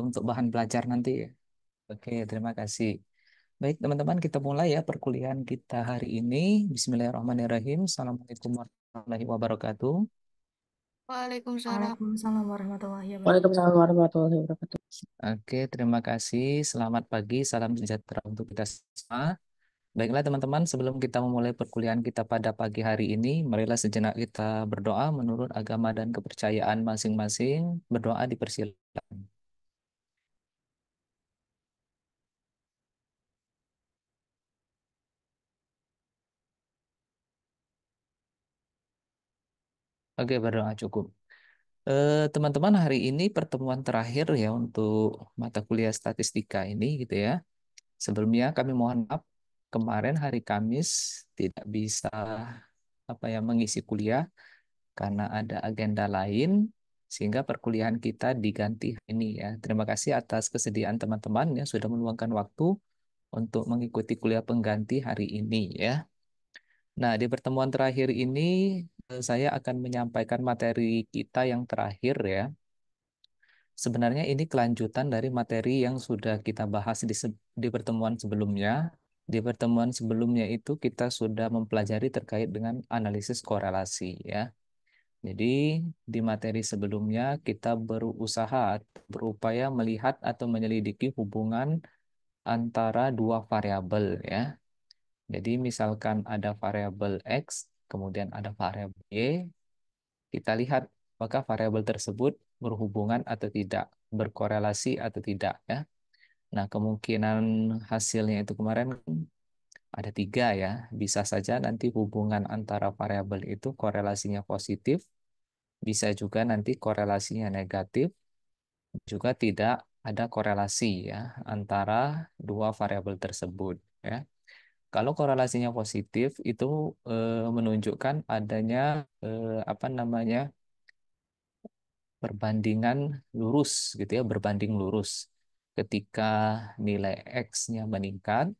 untuk bahan belajar nanti ya. Oke, terima kasih. Baik, teman-teman, kita mulai ya perkuliahan kita hari ini. Bismillahirrahmanirrahim. Assalamualaikum warahmatullahi wabarakatuh. Waalaikumsalam. Waalaikumsalam warahmatullahi wabarakatuh. Waalaikumsalam warahmatullahi wabarakatuh. Oke, terima kasih. Selamat pagi, salam sejahtera untuk kita semua. Baiklah teman-teman, sebelum kita memulai perkuliahan kita pada pagi hari ini, marilah sejenak kita berdoa menurut agama dan kepercayaan masing-masing. Berdoa dipersilakan. Oke, berdoa cukup. Teman-teman, hari ini pertemuan terakhir ya untuk mata kuliah statistika ini gitu ya. Sebelumnya kami mohon maaf, kemarin hari Kamis tidak bisa mengisi kuliah karena ada agenda lain sehingga perkuliahan kita diganti ini ya. Terima kasih atas kesediaan teman-teman yang sudah meluangkan waktu untuk mengikuti kuliah pengganti hari ini ya. Nah, di pertemuan terakhir ini saya akan menyampaikan materi kita yang terakhir ya. Sebenarnya ini kelanjutan dari materi yang sudah kita bahas di pertemuan sebelumnya. Di pertemuan sebelumnya itu kita sudah mempelajari terkait dengan analisis korelasi ya. Jadi di materi sebelumnya kita berupaya melihat atau menyelidiki hubungan antara dua variabel ya. Jadi misalkan ada variabel X, kemudian ada variabel Y, kita lihat apakah variabel tersebut berhubungan atau tidak, berkorelasi atau tidak ya. Nah, kemungkinan hasilnya itu kemarin ada tiga ya. Bisa saja nanti hubungan antara variabel itu korelasinya positif, bisa juga nanti korelasinya negatif, juga tidak ada korelasi ya antara dua variabel tersebut ya. Kalau korelasinya positif itu menunjukkan adanya apa namanya perbandingan lurus gitu ya, berbanding lurus. Ketika nilai X-nya meningkat,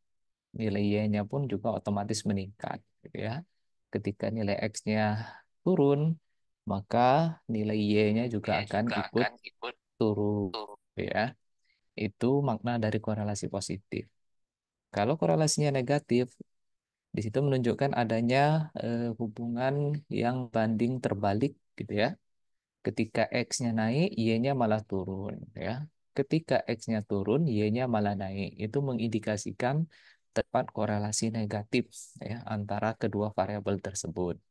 nilai Y-nya pun juga otomatis meningkat gitu ya. Ketika nilai X-nya turun, maka nilai Y-nya juga akan ikut turun gitu ya. Itu makna dari korelasi positif. Kalau korelasinya negatif, di situ menunjukkan adanya hubungan yang banding terbalik gitu ya. Ketika X-nya naik, Y-nya malah turun ya. Ketika X-nya turun, Y-nya malah naik. Itu mengindikasikan terdapat korelasi negatif ya antara kedua variabel tersebut.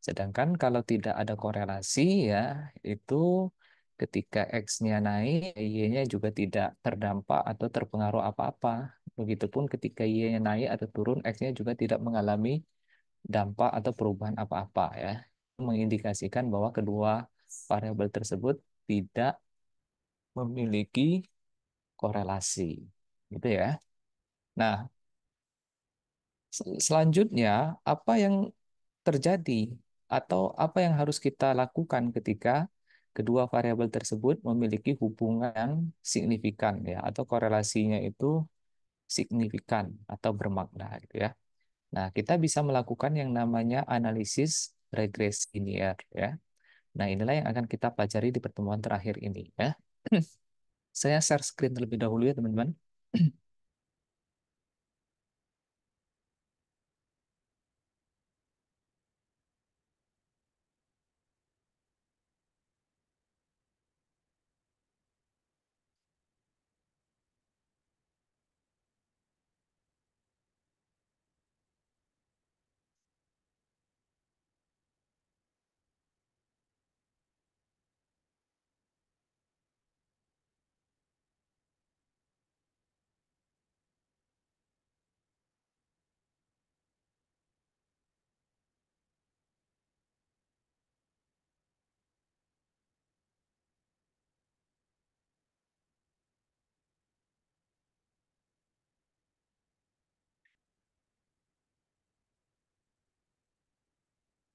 Sedangkan kalau tidak ada korelasi ya, itu ketika X-nya naik, Y-nya juga tidak terdampak atau terpengaruh apa-apa. Begitupun ketika Y-nya naik atau turun, X-nya juga tidak mengalami dampak atau perubahan apa-apa ya. Mengindikasikan bahwa kedua variabel tersebut tidak memiliki korelasi. Gitu ya. Nah, selanjutnya apa yang terjadi atau apa yang harus kita lakukan ketika kedua variabel tersebut memiliki hubungan signifikan ya atau korelasinya itu signifikan atau bermakna gitu ya. Nah, kita bisa melakukan yang namanya analisis regresi linear ya. Nah, inilah yang akan kita pelajari di pertemuan terakhir ini ya. Saya share screen terlebih dahulu ya, teman-teman.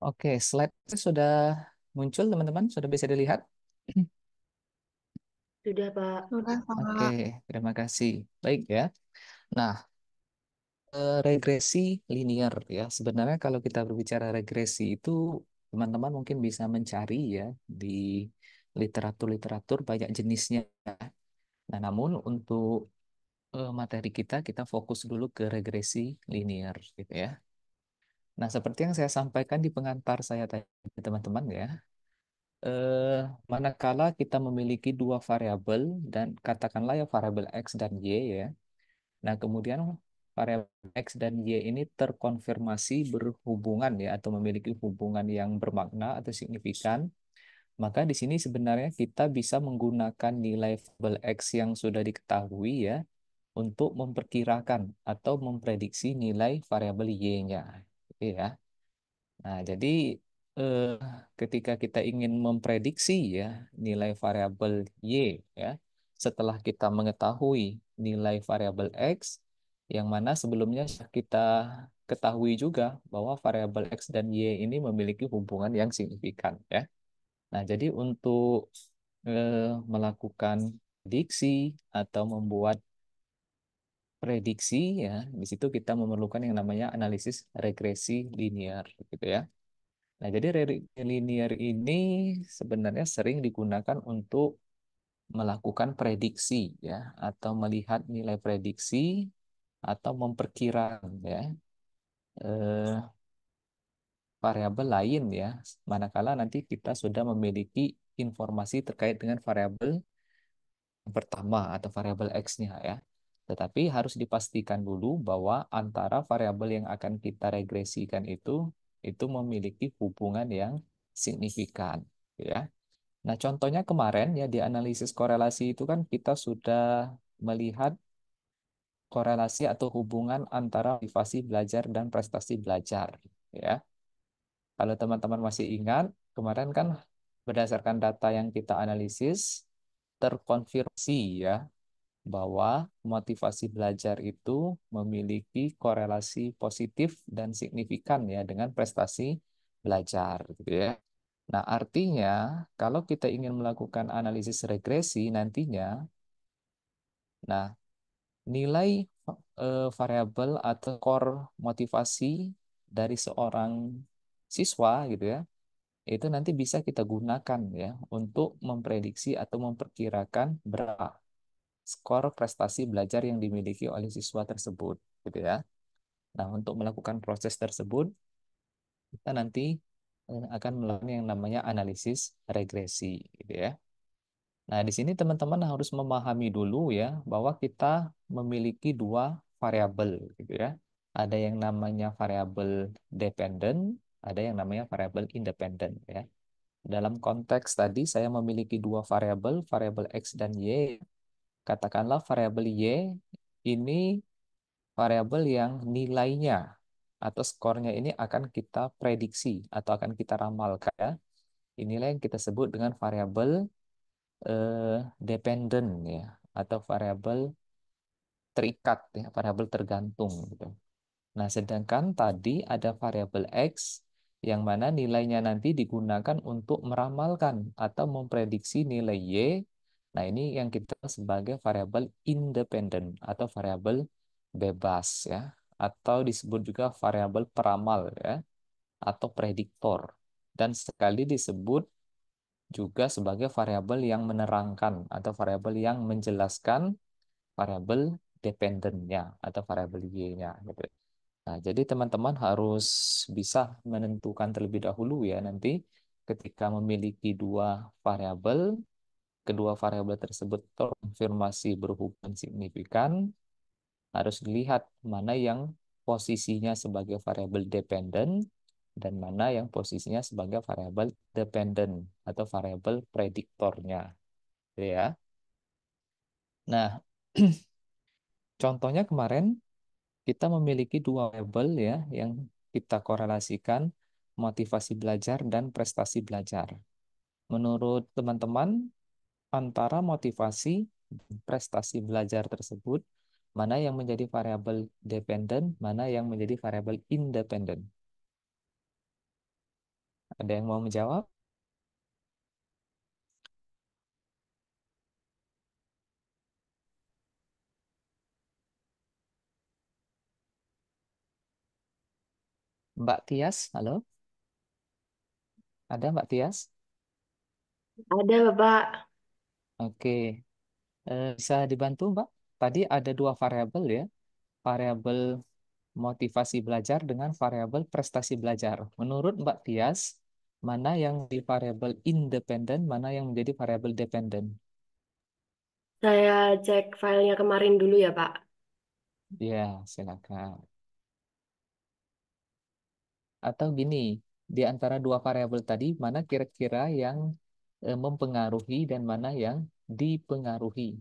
Oke, slide sudah muncul, teman-teman. Sudah bisa dilihat? Sudah, Pak. Sudah, Oke, Pak. terima kasih. Baik ya. Nah, regresi linear ya. Sebenarnya kalau kita berbicara regresi itu, teman-teman mungkin bisa mencari ya di literatur-literatur banyak jenisnya. Nah, namun untuk materi kita fokus dulu ke regresi linear gitu ya. Nah, seperti yang saya sampaikan di pengantar saya tadi, teman-teman ya, manakala kita memiliki dua variabel dan katakanlah ya variabel X dan Y ya. Nah, kemudian variabel X dan Y ini terkonfirmasi berhubungan ya atau memiliki hubungan yang bermakna atau signifikan, maka di sini sebenarnya kita bisa menggunakan nilai variabel X yang sudah diketahui ya untuk memperkirakan atau memprediksi nilai variabel Y-nya. Gitu ya. Nah, jadi eh, ketika kita ingin memprediksi ya nilai variabel Y ya, setelah kita mengetahui nilai variabel X, yang mana sebelumnya kita ketahui juga bahwa variabel X dan Y ini memiliki hubungan yang signifikan ya. Nah, jadi untuk melakukan prediksi atau membuat prediksi ya, di situ kita memerlukan yang namanya analisis regresi linear gitu ya. Nah, jadi linear ini sebenarnya sering digunakan untuk melakukan prediksi ya atau melihat nilai prediksi atau memperkirakan ya eh, variabel lain ya manakala nanti kita sudah memiliki informasi terkait dengan variabel yang pertama atau variabel X-nya ya. Tetapi harus dipastikan dulu bahwa antara variabel yang akan kita regresikan itu memiliki hubungan yang signifikan ya. Nah, contohnya kemarin ya di analisis korelasi itu kan kita sudah melihat korelasi atau hubungan antara motivasi belajar dan prestasi belajar ya. Kalau teman-teman masih ingat, kemarin kan berdasarkan data yang kita analisis terkonfirmasi ya bahwa motivasi belajar itu memiliki korelasi positif dan signifikan ya dengan prestasi belajar gitu ya. Nah, artinya kalau kita ingin melakukan analisis regresi nantinya, nah nilai variabel atau core motivasi dari seorang siswa gitu ya, itu nanti bisa kita gunakan ya untuk memprediksi atau memperkirakan berapa skor prestasi belajar yang dimiliki oleh siswa tersebut gitu ya. Nah, untuk melakukan proses tersebut kita nanti akan melakukan yang namanya analisis regresi gitu ya. Nah, di sini teman-teman harus memahami dulu ya bahwa kita memiliki dua variabel gitu ya. Ada yang namanya variabel dependent, ada yang namanya variabel independent ya. Dalam konteks tadi saya memiliki dua variabel, variabel X dan Y. Katakanlah variabel Y ini variabel yang nilainya atau skornya ini akan kita prediksi atau akan kita ramalkan ya. Inilah yang kita sebut dengan variabel dependent ya atau variabel terikat ya, variabel tergantung gitu. Nah, sedangkan tadi ada variabel X yang mana nilainya nanti digunakan untuk meramalkan atau memprediksi nilai Y. Nah, ini yang kita sebagai variabel independen atau variabel bebas ya, atau disebut juga variabel peramal ya, atau prediktor. Dan sekali disebut juga sebagai variabel yang menerangkan atau variabel yang menjelaskan variabel dependennya atau variabel Y-nya gitu. Nah, jadi teman-teman harus bisa menentukan terlebih dahulu ya nanti ketika memiliki dua variabel, kedua variabel tersebut terkonfirmasi berhubungan signifikan, harus dilihat mana yang posisinya sebagai variabel dependen dan mana yang posisinya sebagai variabel dependen atau variabel prediktornya, gitu ya. Nah, contohnya kemarin kita memiliki dua variabel ya yang kita korelasikan motivasi belajar dan prestasi belajar. Menurut teman-teman, antara motivasi dan prestasi belajar tersebut, mana yang menjadi variabel dependen, mana yang menjadi variabel independen? Ada yang mau menjawab? Mbak Tias, halo? Ada Mbak Tias? Ada, Bapak. Oke. Bisa dibantu, Mbak? Tadi ada dua variabel ya, variabel motivasi belajar dengan variabel prestasi belajar. Menurut Mbak Tias, mana yang di variabel independen, mana yang menjadi variabel dependen? Saya cek filenya kemarin dulu ya, Pak. Ya, silakan. Atau gini, di antara dua variabel tadi, mana kira-kira yang mempengaruhi dan mana yang dipengaruhi?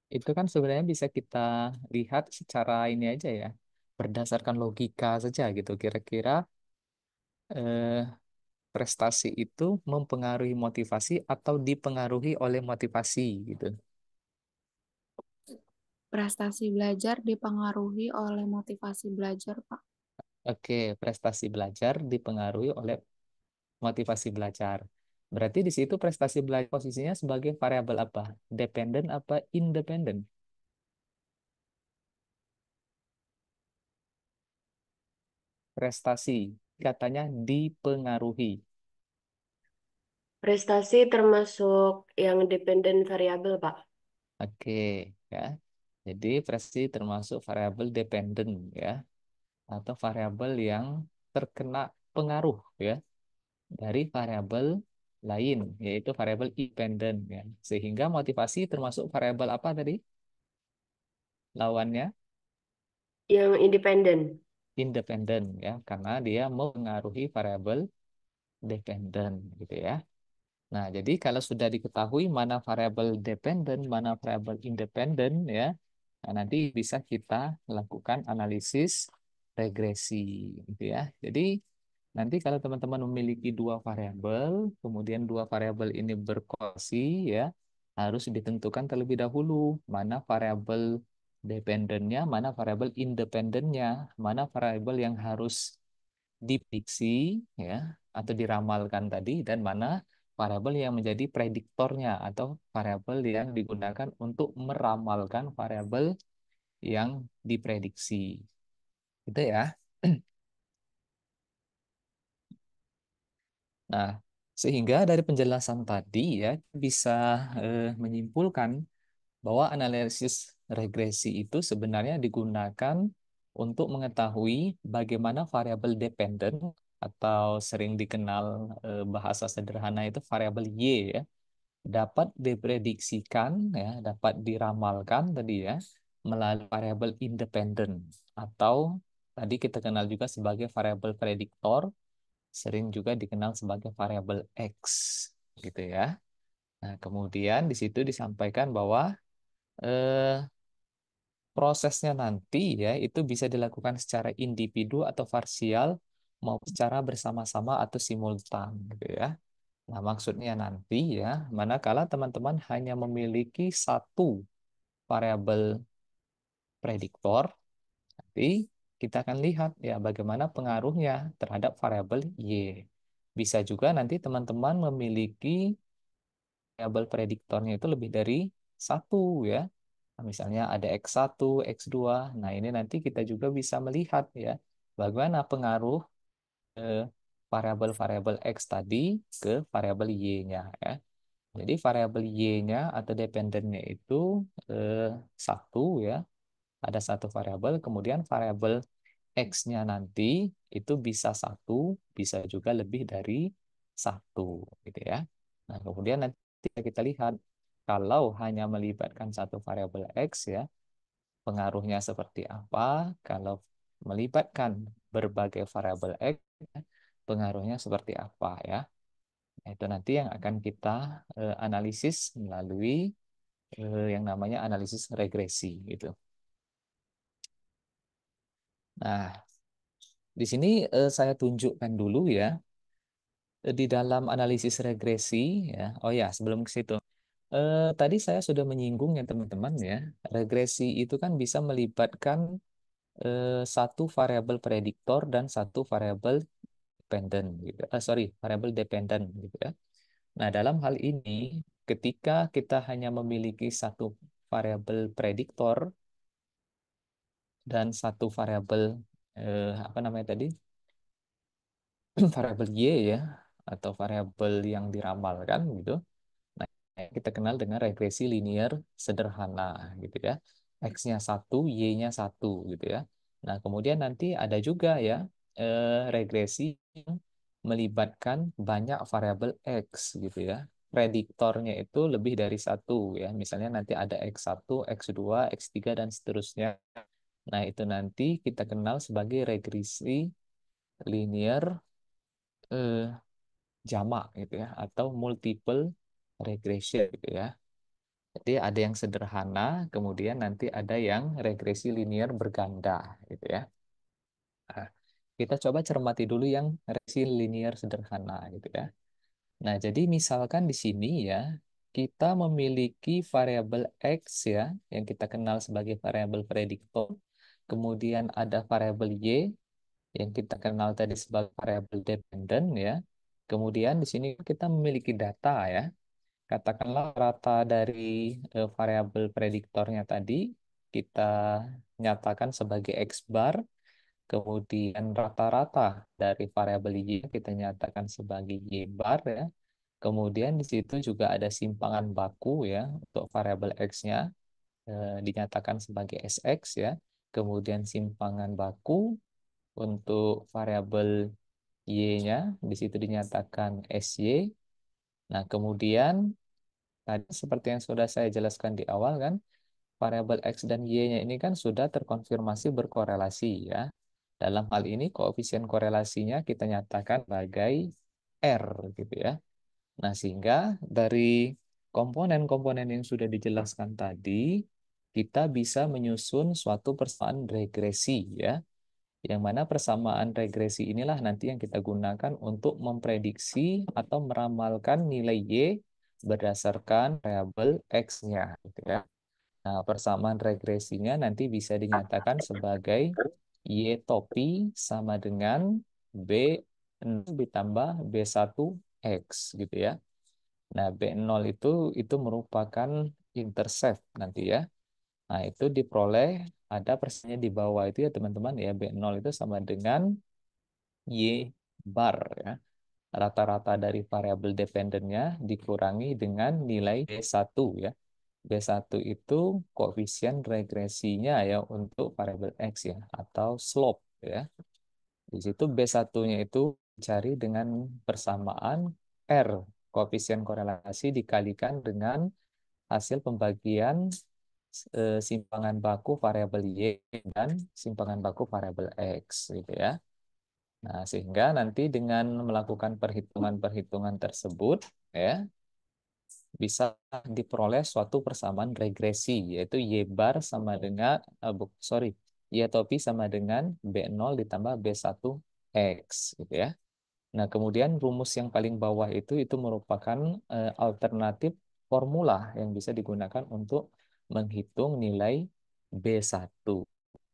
Itu kan sebenarnya bisa kita lihat secara ini aja ya, berdasarkan logika saja gitu. Kira-kira eh, prestasi itu mempengaruhi motivasi atau dipengaruhi oleh motivasi gitu. Prestasi belajar dipengaruhi oleh motivasi belajar, Pak. Oke, prestasi belajar dipengaruhi oleh motivasi belajar. Berarti di situ prestasi belajar posisinya sebagai variabel apa? Dependen apa independen? Prestasi katanya dipengaruhi. Prestasi termasuk yang dependen variabel, Pak. Oke, ya. Jadi prestasi termasuk variabel dependen ya, atau variabel yang terkena pengaruh ya dari variabel lain, yaitu variabel independen ya. Sehingga motivasi termasuk variabel apa tadi? Lawannya Yang independen. independen ya, karena dia mempengaruhi variabel dependen gitu ya. Nah, jadi kalau sudah diketahui mana variabel dependen, mana variabel independen ya, nah nanti bisa kita lakukan analisis regresi gitu ya. Jadi nanti kalau teman-teman memiliki dua variabel, kemudian dua variabel ini berkorelasi ya, harus ditentukan terlebih dahulu mana variabel dependennya, mana variabel independennya, mana variabel yang harus diprediksi ya atau diramalkan tadi, dan mana variabel yang menjadi prediktornya atau variabel yang digunakan untuk meramalkan variabel yang diprediksi. Gitu ya. Nah, sehingga dari penjelasan tadi ya bisa menyimpulkan bahwa analisis regresi itu sebenarnya digunakan untuk mengetahui bagaimana variabel dependen atau sering dikenal bahasa sederhana itu variabel Y ya, dapat diprediksikan ya, dapat diramalkan tadi ya melalui variabel independen atau tadi kita kenal juga sebagai variabel prediktor, sering juga dikenal sebagai variabel X gitu ya. Nah, kemudian di situ disampaikan bahwa eh, prosesnya nanti ya itu bisa dilakukan secara individu atau parsial maupun secara bersama-sama atau simultan gitu ya. Nah, maksudnya nanti ya, manakala teman-teman hanya memiliki satu variabel prediktor, nanti kita akan lihat ya bagaimana pengaruhnya terhadap variabel Y. Bisa juga nanti teman-teman memiliki variabel prediktornya itu lebih dari satu ya. Nah, misalnya ada X1, X2. Nah, ini nanti kita juga bisa melihat ya bagaimana pengaruh eh, variabel-variabel X tadi ke variabel Y-nya ya. Jadi variabel Y-nya atau dependennya itu eh, satu ya, ada satu variabel, kemudian variabel X-nya nanti itu bisa satu, bisa juga lebih dari satu, gitu ya. Nah, kemudian nanti kita lihat kalau hanya melibatkan satu variabel X ya, pengaruhnya seperti apa. Kalau melibatkan berbagai variabel X, ya, pengaruhnya seperti apa ya. Nah, itu nanti yang akan kita analisis melalui yang namanya analisis regresi gitu. Nah, di sini saya tunjukkan dulu ya di dalam analisis regresi ya. Oh ya, sebelum ke situ. Tadi saya sudah menyinggung ya teman-teman ya. Regresi itu kan bisa melibatkan satu variabel prediktor dan satu variabel dependen gitu. Sorry, variabel dependen gitu ya. Nah, dalam hal ini ketika kita hanya memiliki satu variabel prediktor, dan satu variabel apa namanya tadi? Variabel Y ya, atau variabel yang diramalkan gitu. Nah, kita kenal dengan regresi linear sederhana gitu ya. X-nya satu, Y-nya satu gitu ya. Nah, kemudian nanti ada juga ya regresi yang melibatkan banyak variabel X gitu ya. Prediktornya itu lebih dari satu ya. Misalnya nanti ada X1, X2, X3, dan seterusnya. Nah, itu nanti kita kenal sebagai regresi linear eh, jamak gitu ya, atau multiple regression gitu ya. Jadi ada yang sederhana, kemudian nanti ada yang regresi linear berganda gitu ya. Nah, kita coba cermati dulu yang regresi linear sederhana gitu ya. Nah, jadi misalkan di sini ya, kita memiliki variabel X ya, yang kita kenal sebagai variabel prediktor. Kemudian ada variabel Y yang kita kenal tadi sebagai variabel dependent ya. Kemudian di sini kita memiliki data ya. Katakanlah rata dari variabel prediktornya tadi kita nyatakan sebagai X bar, kemudian rata-rata dari variabel Y kita nyatakan sebagai Y bar ya. Kemudian di situ juga ada simpangan baku ya untuk variabel X-nya dinyatakan sebagai SX ya. Kemudian simpangan baku untuk variabel Y-nya di situ dinyatakan SY. Nah, kemudian tadi seperti yang sudah saya jelaskan di awal kan, variabel X dan Y-nya ini kan sudah terkonfirmasi berkorelasi ya. Dalam hal ini koefisien korelasinya kita nyatakan sebagai R gitu ya. Nah, sehingga dari komponen-komponen yang sudah dijelaskan tadi, kita bisa menyusun suatu persamaan regresi ya. Yang mana persamaan regresi inilah nanti yang kita gunakan untuk memprediksi atau meramalkan nilai Y berdasarkan variabel X-nya gitu ya. Nah, persamaan regresinya nanti bisa dinyatakan sebagai Y topi sama dengan B0 ditambah B1 X gitu ya. Nah, B0 itu merupakan intercept nanti ya. Nah, itu diperoleh ada persennya di bawah itu ya teman-teman ya. B0 itu sama dengan Y bar ya. Rata-rata dari variabel dependennya dikurangi dengan nilai B1 ya. B1 itu koefisien regresinya ya untuk variabel X ya, atau slope ya. Di situ B1-nya itu dicari dengan persamaan R, koefisien korelasi dikalikan dengan hasil pembagian simpangan baku variabel Y dan simpangan baku variabel X gitu ya. Nah, sehingga nanti dengan melakukan perhitungan-perhitungan tersebut ya bisa diperoleh suatu persamaan regresi yaitu Y bar sama dengan Y topi sama dengan B0 ditambah B1 X gitu ya. Nah, kemudian rumus yang paling bawah itu merupakan alternatif formula yang bisa digunakan untuk menghitung nilai B1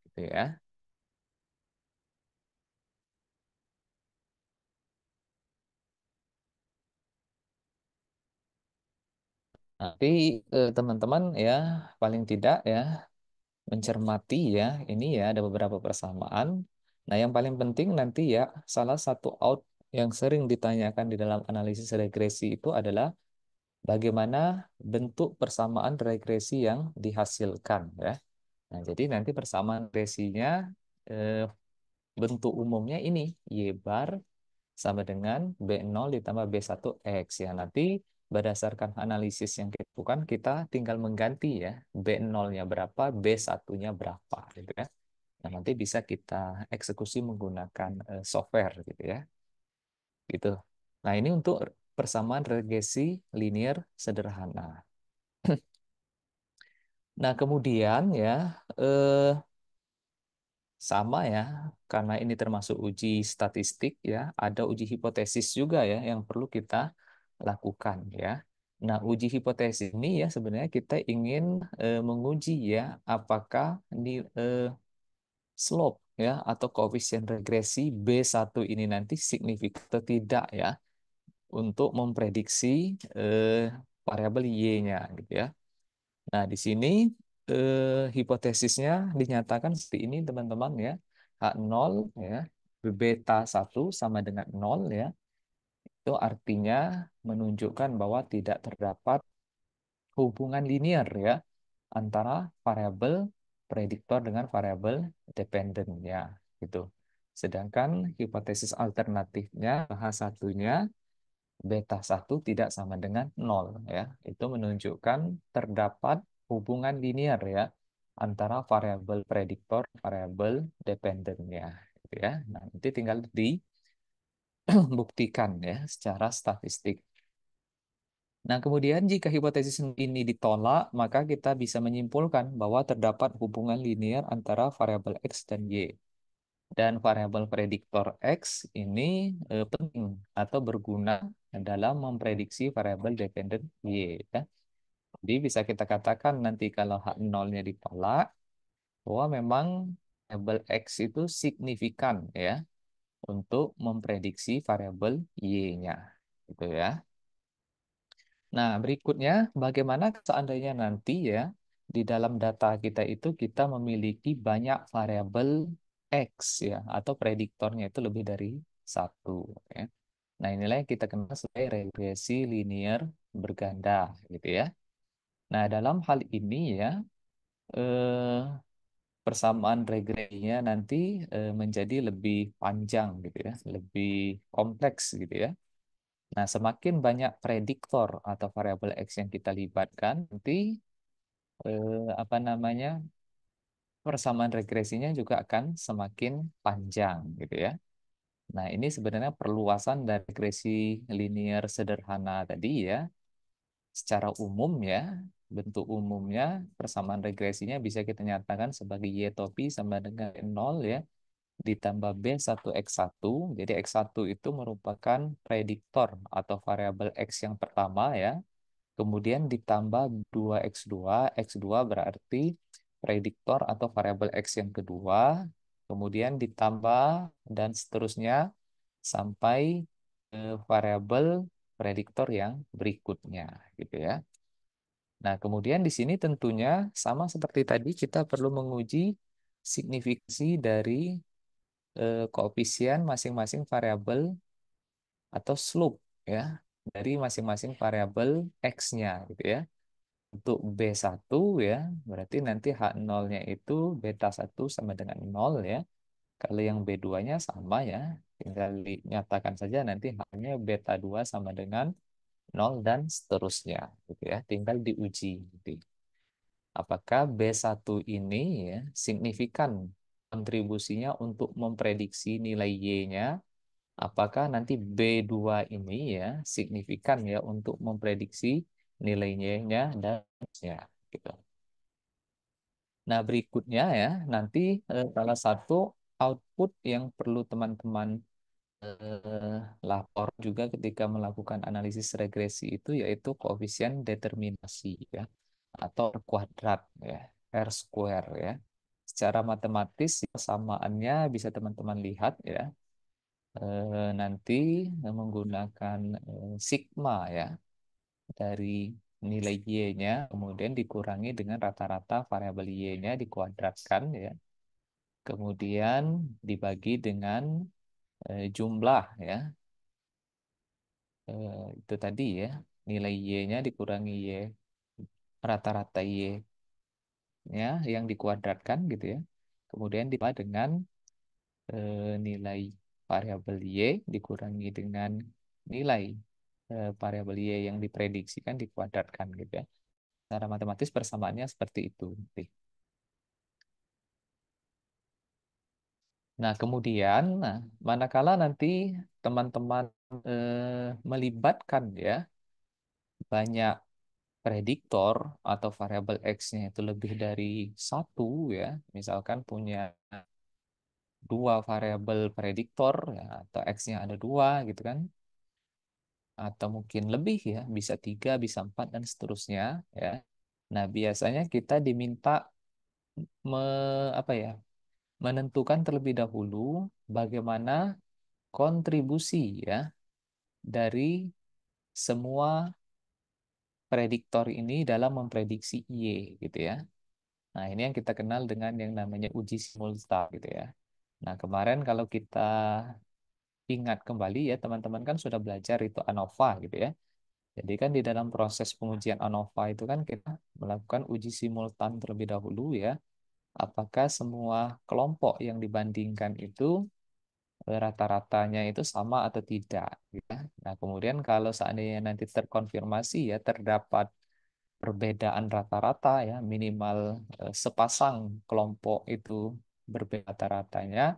gitu ya. Nanti teman-teman ya paling tidak ya mencermati ya ini ya ada beberapa persamaan. Nah, yang paling penting nanti ya salah satu out yang sering ditanyakan di dalam analisis regresi itu adalah bagaimana bentuk persamaan regresi yang dihasilkan ya. Nah, jadi nanti persamaan regresinya eh, bentuk umumnya ini Y bar sama dengan B0 ditambah B1 X ya. Nanti berdasarkan analisis yang kita lakukan, kita tinggal mengganti ya B0-nya berapa, B1-nya berapa gitu ya. Nah, nanti bisa kita eksekusi menggunakan software gitu ya. Gitu. Nah, ini untuk persamaan regresi linear sederhana. Nah, kemudian ya sama ya, karena ini termasuk uji statistik ya, ada uji hipotesis juga ya yang perlu kita lakukan ya. Nah, uji hipotesis ini ya sebenarnya kita ingin menguji ya apakah slope ya atau koefisien regresi B1 ini nanti signifikan atau tidak ya untuk memprediksi variabel Y-nya gitu ya. Nah, di sini hipotesisnya dinyatakan seperti ini teman-teman ya. H0 ya, beta 1 sama dengan 0 ya. Itu artinya menunjukkan bahwa tidak terdapat hubungan linear ya antara variabel prediktor dengan variabel dependen ya gitu. Sedangkan hipotesis alternatifnya H1-nya beta 1 tidak sama dengan 0 ya. Itu menunjukkan terdapat hubungan linear ya antara variabel prediktor variabel dependennya gitu ya. Nah, nanti tinggal dibuktikan ya secara statistik. Nah, kemudian jika hipotesis ini ditolak, maka kita bisa menyimpulkan bahwa terdapat hubungan linear antara variabel X dan Y. Dan variabel prediktor X ini penting atau berguna dalam memprediksi variabel dependen Y. Ya. Jadi bisa kita katakan nanti kalau H0-nya ditolak, bahwa memang variabel X itu signifikan ya untuk memprediksi variabel Y-nya. Gitu ya. Nah, berikutnya bagaimana seandainya nanti ya di dalam data kita itu kita memiliki banyak variabel X ya atau prediktornya itu lebih dari satu ya. Nah, inilah yang kita kenal sebagai regresi linear berganda gitu ya. Nah, dalam hal ini ya eh, persamaan regresinya nanti menjadi lebih panjang gitu ya, lebih kompleks gitu ya. Nah, semakin banyak prediktor atau variabel X yang kita libatkan, nanti apa namanya persamaan regresinya juga akan semakin panjang, gitu ya. Nah, ini sebenarnya perluasan dari regresi linear sederhana tadi ya. Secara umum ya, bentuk umumnya persamaan regresinya bisa kita nyatakan sebagai Y topi sama dengan 0 ya, ditambah B1X1. Jadi X1 itu merupakan prediktor atau variabel X yang pertama ya. Kemudian ditambah 2x2, x2 berarti prediktor atau variabel x yang kedua, kemudian ditambah dan seterusnya sampai variabel prediktor yang berikutnya gitu ya. Nah, kemudian di sini tentunya sama seperti tadi kita perlu menguji signifikansi dari koefisien masing-masing variabel atau slope ya dari masing-masing variabel x-nya gitu ya. Untuk B1 ya, berarti nanti H0-nya itu beta 1 sama dengan 0 ya. Kalau yang B2-nya sama ya, tinggal dinyatakan saja nanti H-nya beta 2 sama dengan 0 dan seterusnya gitu ya. Tinggal diuji gitu. Apakah B1 ini ya signifikan kontribusinya untuk memprediksi nilai Y-nya? Apakah nanti B2 ini ya signifikan ya untuk memprediksi nilainya dan seterusnya gitu. Nah, berikutnya ya, nanti salah satu output yang perlu teman-teman lapor juga ketika melakukan analisis regresi itu yaitu koefisien determinasi ya atau R kuadrat ya, R square ya. Secara matematis persamaannya bisa teman-teman lihat ya. Nanti menggunakan sigma ya dari nilai Y-nya, kemudian dikurangi dengan rata-rata variabel Y-nya dikuadratkan ya. Kemudian dibagi dengan jumlah ya. Itu tadi ya, nilai Y-nya dikurangi Y rata-rata Y-nya yang dikuadratkan gitu ya. Kemudian ditambah dengan nilai variabel Y dikurangi dengan nilai variabel Y yang diprediksikan dikuadratkan gitu ya. Secara matematis persamaannya seperti itu. Nah, kemudian, manakala nanti teman-teman melibatkan ya banyak prediktor atau variabel X-nya itu lebih dari satu ya, misalkan punya dua variabel prediktor ya, atau X-nya ada dua gitu kan, atau mungkin lebih ya, bisa tiga, bisa empat dan seterusnya ya. Nah, biasanya kita diminta me, apa ya, menentukan terlebih dahulu bagaimana kontribusi ya dari semua prediktor ini dalam memprediksi Y gitu ya. Nah, ini yang kita kenal dengan yang namanya uji simultan gitu ya. Nah, kemarin kalau kita ingat kembali ya, teman-teman kan sudah belajar itu ANOVA gitu ya. Jadi kan di dalam proses pengujian ANOVA itu kan kita melakukan uji simultan terlebih dahulu ya. Apakah semua kelompok yang dibandingkan itu rata-ratanya itu sama atau tidak gitu ya. Nah, kemudian kalau seandainya nanti terkonfirmasi ya terdapat perbedaan rata-rata ya minimal sepasang kelompok itu berbeda rata-ratanya,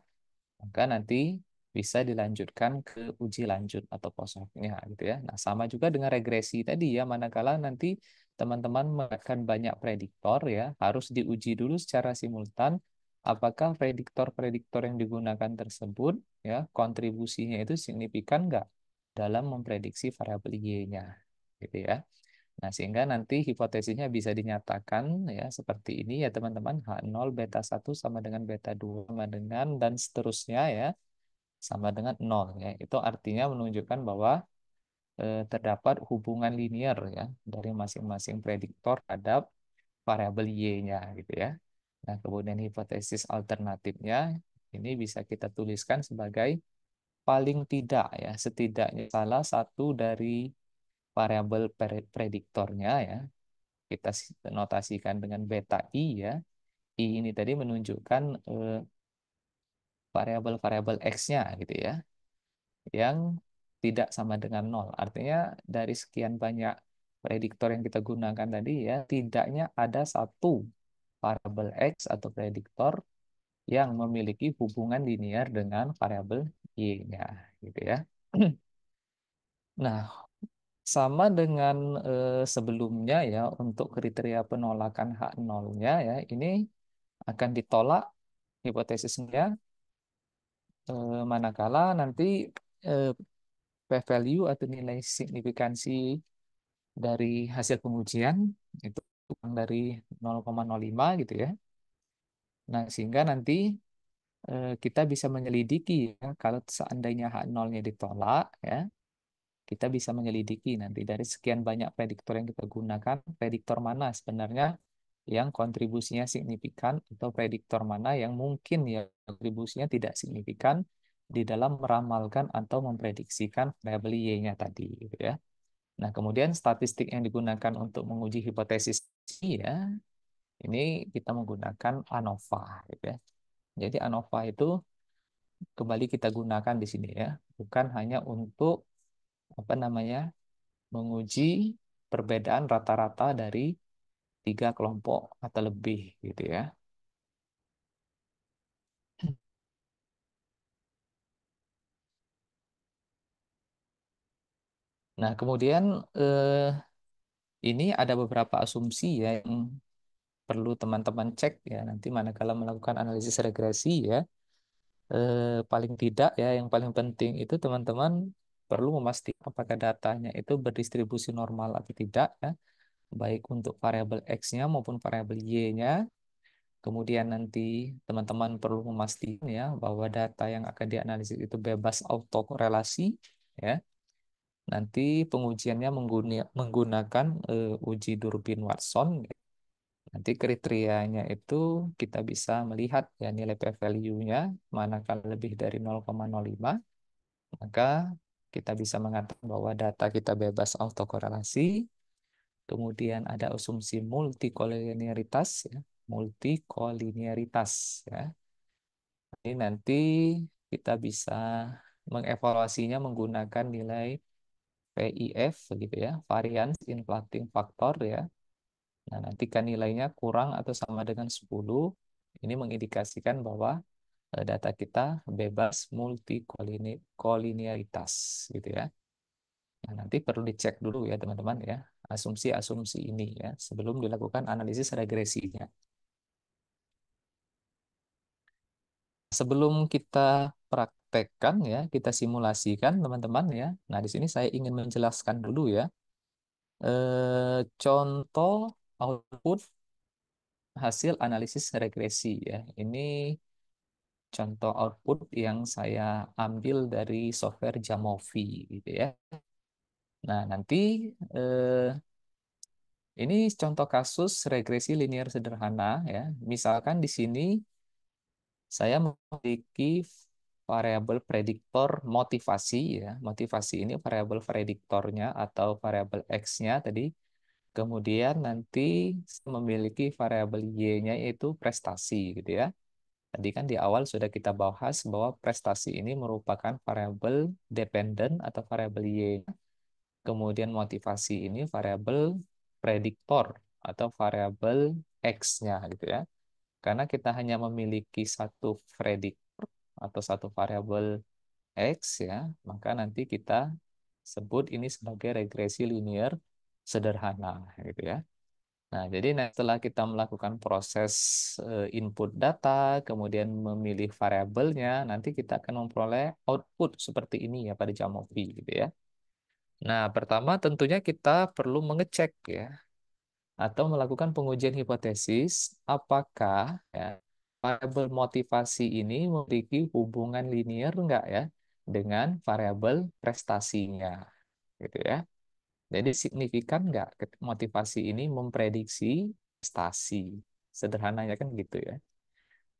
maka nanti bisa dilanjutkan ke uji lanjut atau posofnya gitu ya. Nah, sama juga dengan regresi tadi ya, manakala nanti teman-teman menggunakan banyak prediktor ya, harus diuji dulu secara simultan apakah prediktor-prediktor yang digunakan tersebut ya kontribusinya itu signifikan nggak dalam memprediksi variabel Y-nya gitu ya. Nah, sehingga nanti hipotesisnya bisa dinyatakan ya seperti ini ya teman-teman, H0 beta 1 sama dengan beta 2 sama dengan dan seterusnya ya sama dengan nol ya. Itu artinya menunjukkan bahwa terdapat hubungan linear ya dari masing-masing prediktor terhadap variabel Y-nya gitu ya. Nah, kemudian hipotesis alternatifnya ini bisa kita tuliskan sebagai paling tidak ya, setidaknya salah satu dari variabel prediktornya ya. Kita notasikan dengan beta I ya. I ini tadi menunjukkan variabel-variabel X-nya gitu ya, yang tidak sama dengan nol. Artinya dari sekian banyak prediktor yang kita gunakan tadi ya, tidaknya ada satu variabel X atau prediktor yang memiliki hubungan linear dengan variabel Y-nya gitu ya. Nah, sama dengan sebelumnya ya untuk kriteria penolakan H0-nya ya, ini akan ditolak hipotesisnya manakala nanti eh, p-value atau nilai signifikansi dari hasil pengujian itu kurang dari 0,05 gitu ya. Nah, sehingga nanti kita bisa menyelidiki ya, kalau seandainya H0-nya ditolak ya, kita bisa menyelidiki nanti dari sekian banyak prediktor yang kita gunakan, prediktor mana sebenarnya yang kontribusinya signifikan atau prediktor mana yang mungkin ya kontribusinya tidak signifikan di dalam meramalkan atau memprediksikan variabel Y-nya tadi gitu ya. Nah, kemudian statistik yang digunakan untuk menguji hipotesis ini ya, ini kita menggunakan ANOVA gitu ya. Jadi ANOVA itu kembali kita gunakan di sini ya, bukan hanya untuk apa namanya menguji perbedaan rata-rata dari tiga kelompok atau lebih gitu ya. Nah, kemudian ini ada beberapa asumsi ya yang perlu teman-teman cek ya nanti manakala melakukan analisis regresi ya. Paling tidak ya yang paling penting itu teman-teman perlu memastikan apakah datanya itu berdistribusi normal atau tidak ya, baik untuk variabel X-nya maupun variabel Y-nya. Kemudian nanti teman-teman perlu memastikan ya bahwa data yang akan dianalisis itu bebas autokorelasi ya. Nanti pengujiannya menggunakan uji Durbin Watson. Nanti kriterianya itu kita bisa melihat ya nilai p-value-nya manakala lebih dari 0,05 maka kita bisa mengatakan bahwa data kita bebas autokorelasi. Kemudian ada asumsi multikolinearitas ya, multikolinearitas ya. Ini nanti kita bisa mengevaluasinya menggunakan nilai VIF gitu ya, variance inflating factor ya. Nah, nanti kan nilainya kurang atau sama dengan 10, ini mengindikasikan bahwa data kita bebas multikolinearitas gitu ya. Nah, nanti perlu dicek dulu ya teman-teman ya, asumsi-asumsi ini ya, sebelum dilakukan analisis regresinya. Sebelum kita praktekkan ya, kita simulasikan teman-teman ya. Nah, di sini saya ingin menjelaskan dulu ya, contoh output hasil analisis regresi ya. Ini contoh output yang saya ambil dari software Jamovi gitu ya. Nah, nanti Ini contoh kasus regresi linear sederhana ya. Misalkan di sini saya memiliki variabel prediktor motivasi ya. Motivasi ini variabel prediktornya atau variabel X-nya tadi. Kemudian nanti memiliki variabel Y-nya yaitu prestasi gitu ya. Tadi kan di awal sudah kita bahas bahwa prestasi ini merupakan variabel dependen atau variabel Y. Kemudian motivasi ini variabel prediktor atau variabel X-nya gitu ya. Karena kita hanya memiliki satu prediktor atau satu variabel X ya, maka nanti kita sebut ini sebagai regresi linear sederhana gitu ya. Nah, jadi setelah kita melakukan proses input data, kemudian memilih variabelnya, nanti kita akan memperoleh output seperti ini ya pada Jamovi gitu ya. Nah, pertama tentunya kita perlu mengecek ya atau melakukan pengujian hipotesis apakah ya variabel motivasi ini memiliki hubungan linear enggak ya dengan variabel prestasinya gitu ya. Jadi signifikan nggak motivasi ini memprediksi prestasi? Sederhananya kan gitu ya.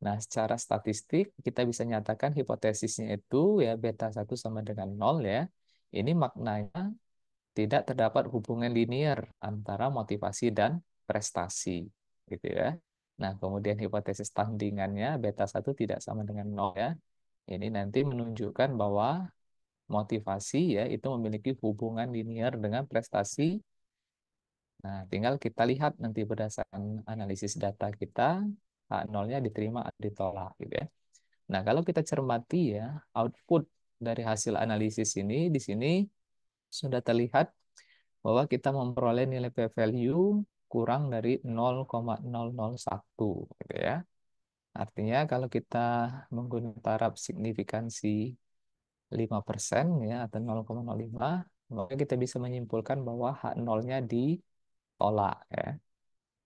Nah, secara statistik kita bisa nyatakan hipotesisnya itu ya beta 1 sama dengan 0 ya. Ini maknanya tidak terdapat hubungan linear antara motivasi dan prestasi gitu ya. Nah, kemudian hipotesis tandingannya beta 1 tidak sama dengan 0 ya. Ini nanti menunjukkan bahwa motivasi ya itu memiliki hubungan linear dengan prestasi. Nah, tinggal kita lihat nanti berdasarkan analisis data kita, H0-nya diterima atau ditolak gitu ya. Nah, kalau kita cermati ya, output dari hasil analisis ini di sini sudah terlihat bahwa kita memperoleh nilai p-value kurang dari 0,001 gitu ya. Artinya kalau kita menggunakan taraf signifikansi 5% ya atau 0,05, maka kita bisa menyimpulkan bahwa H0-nya ditolak ya.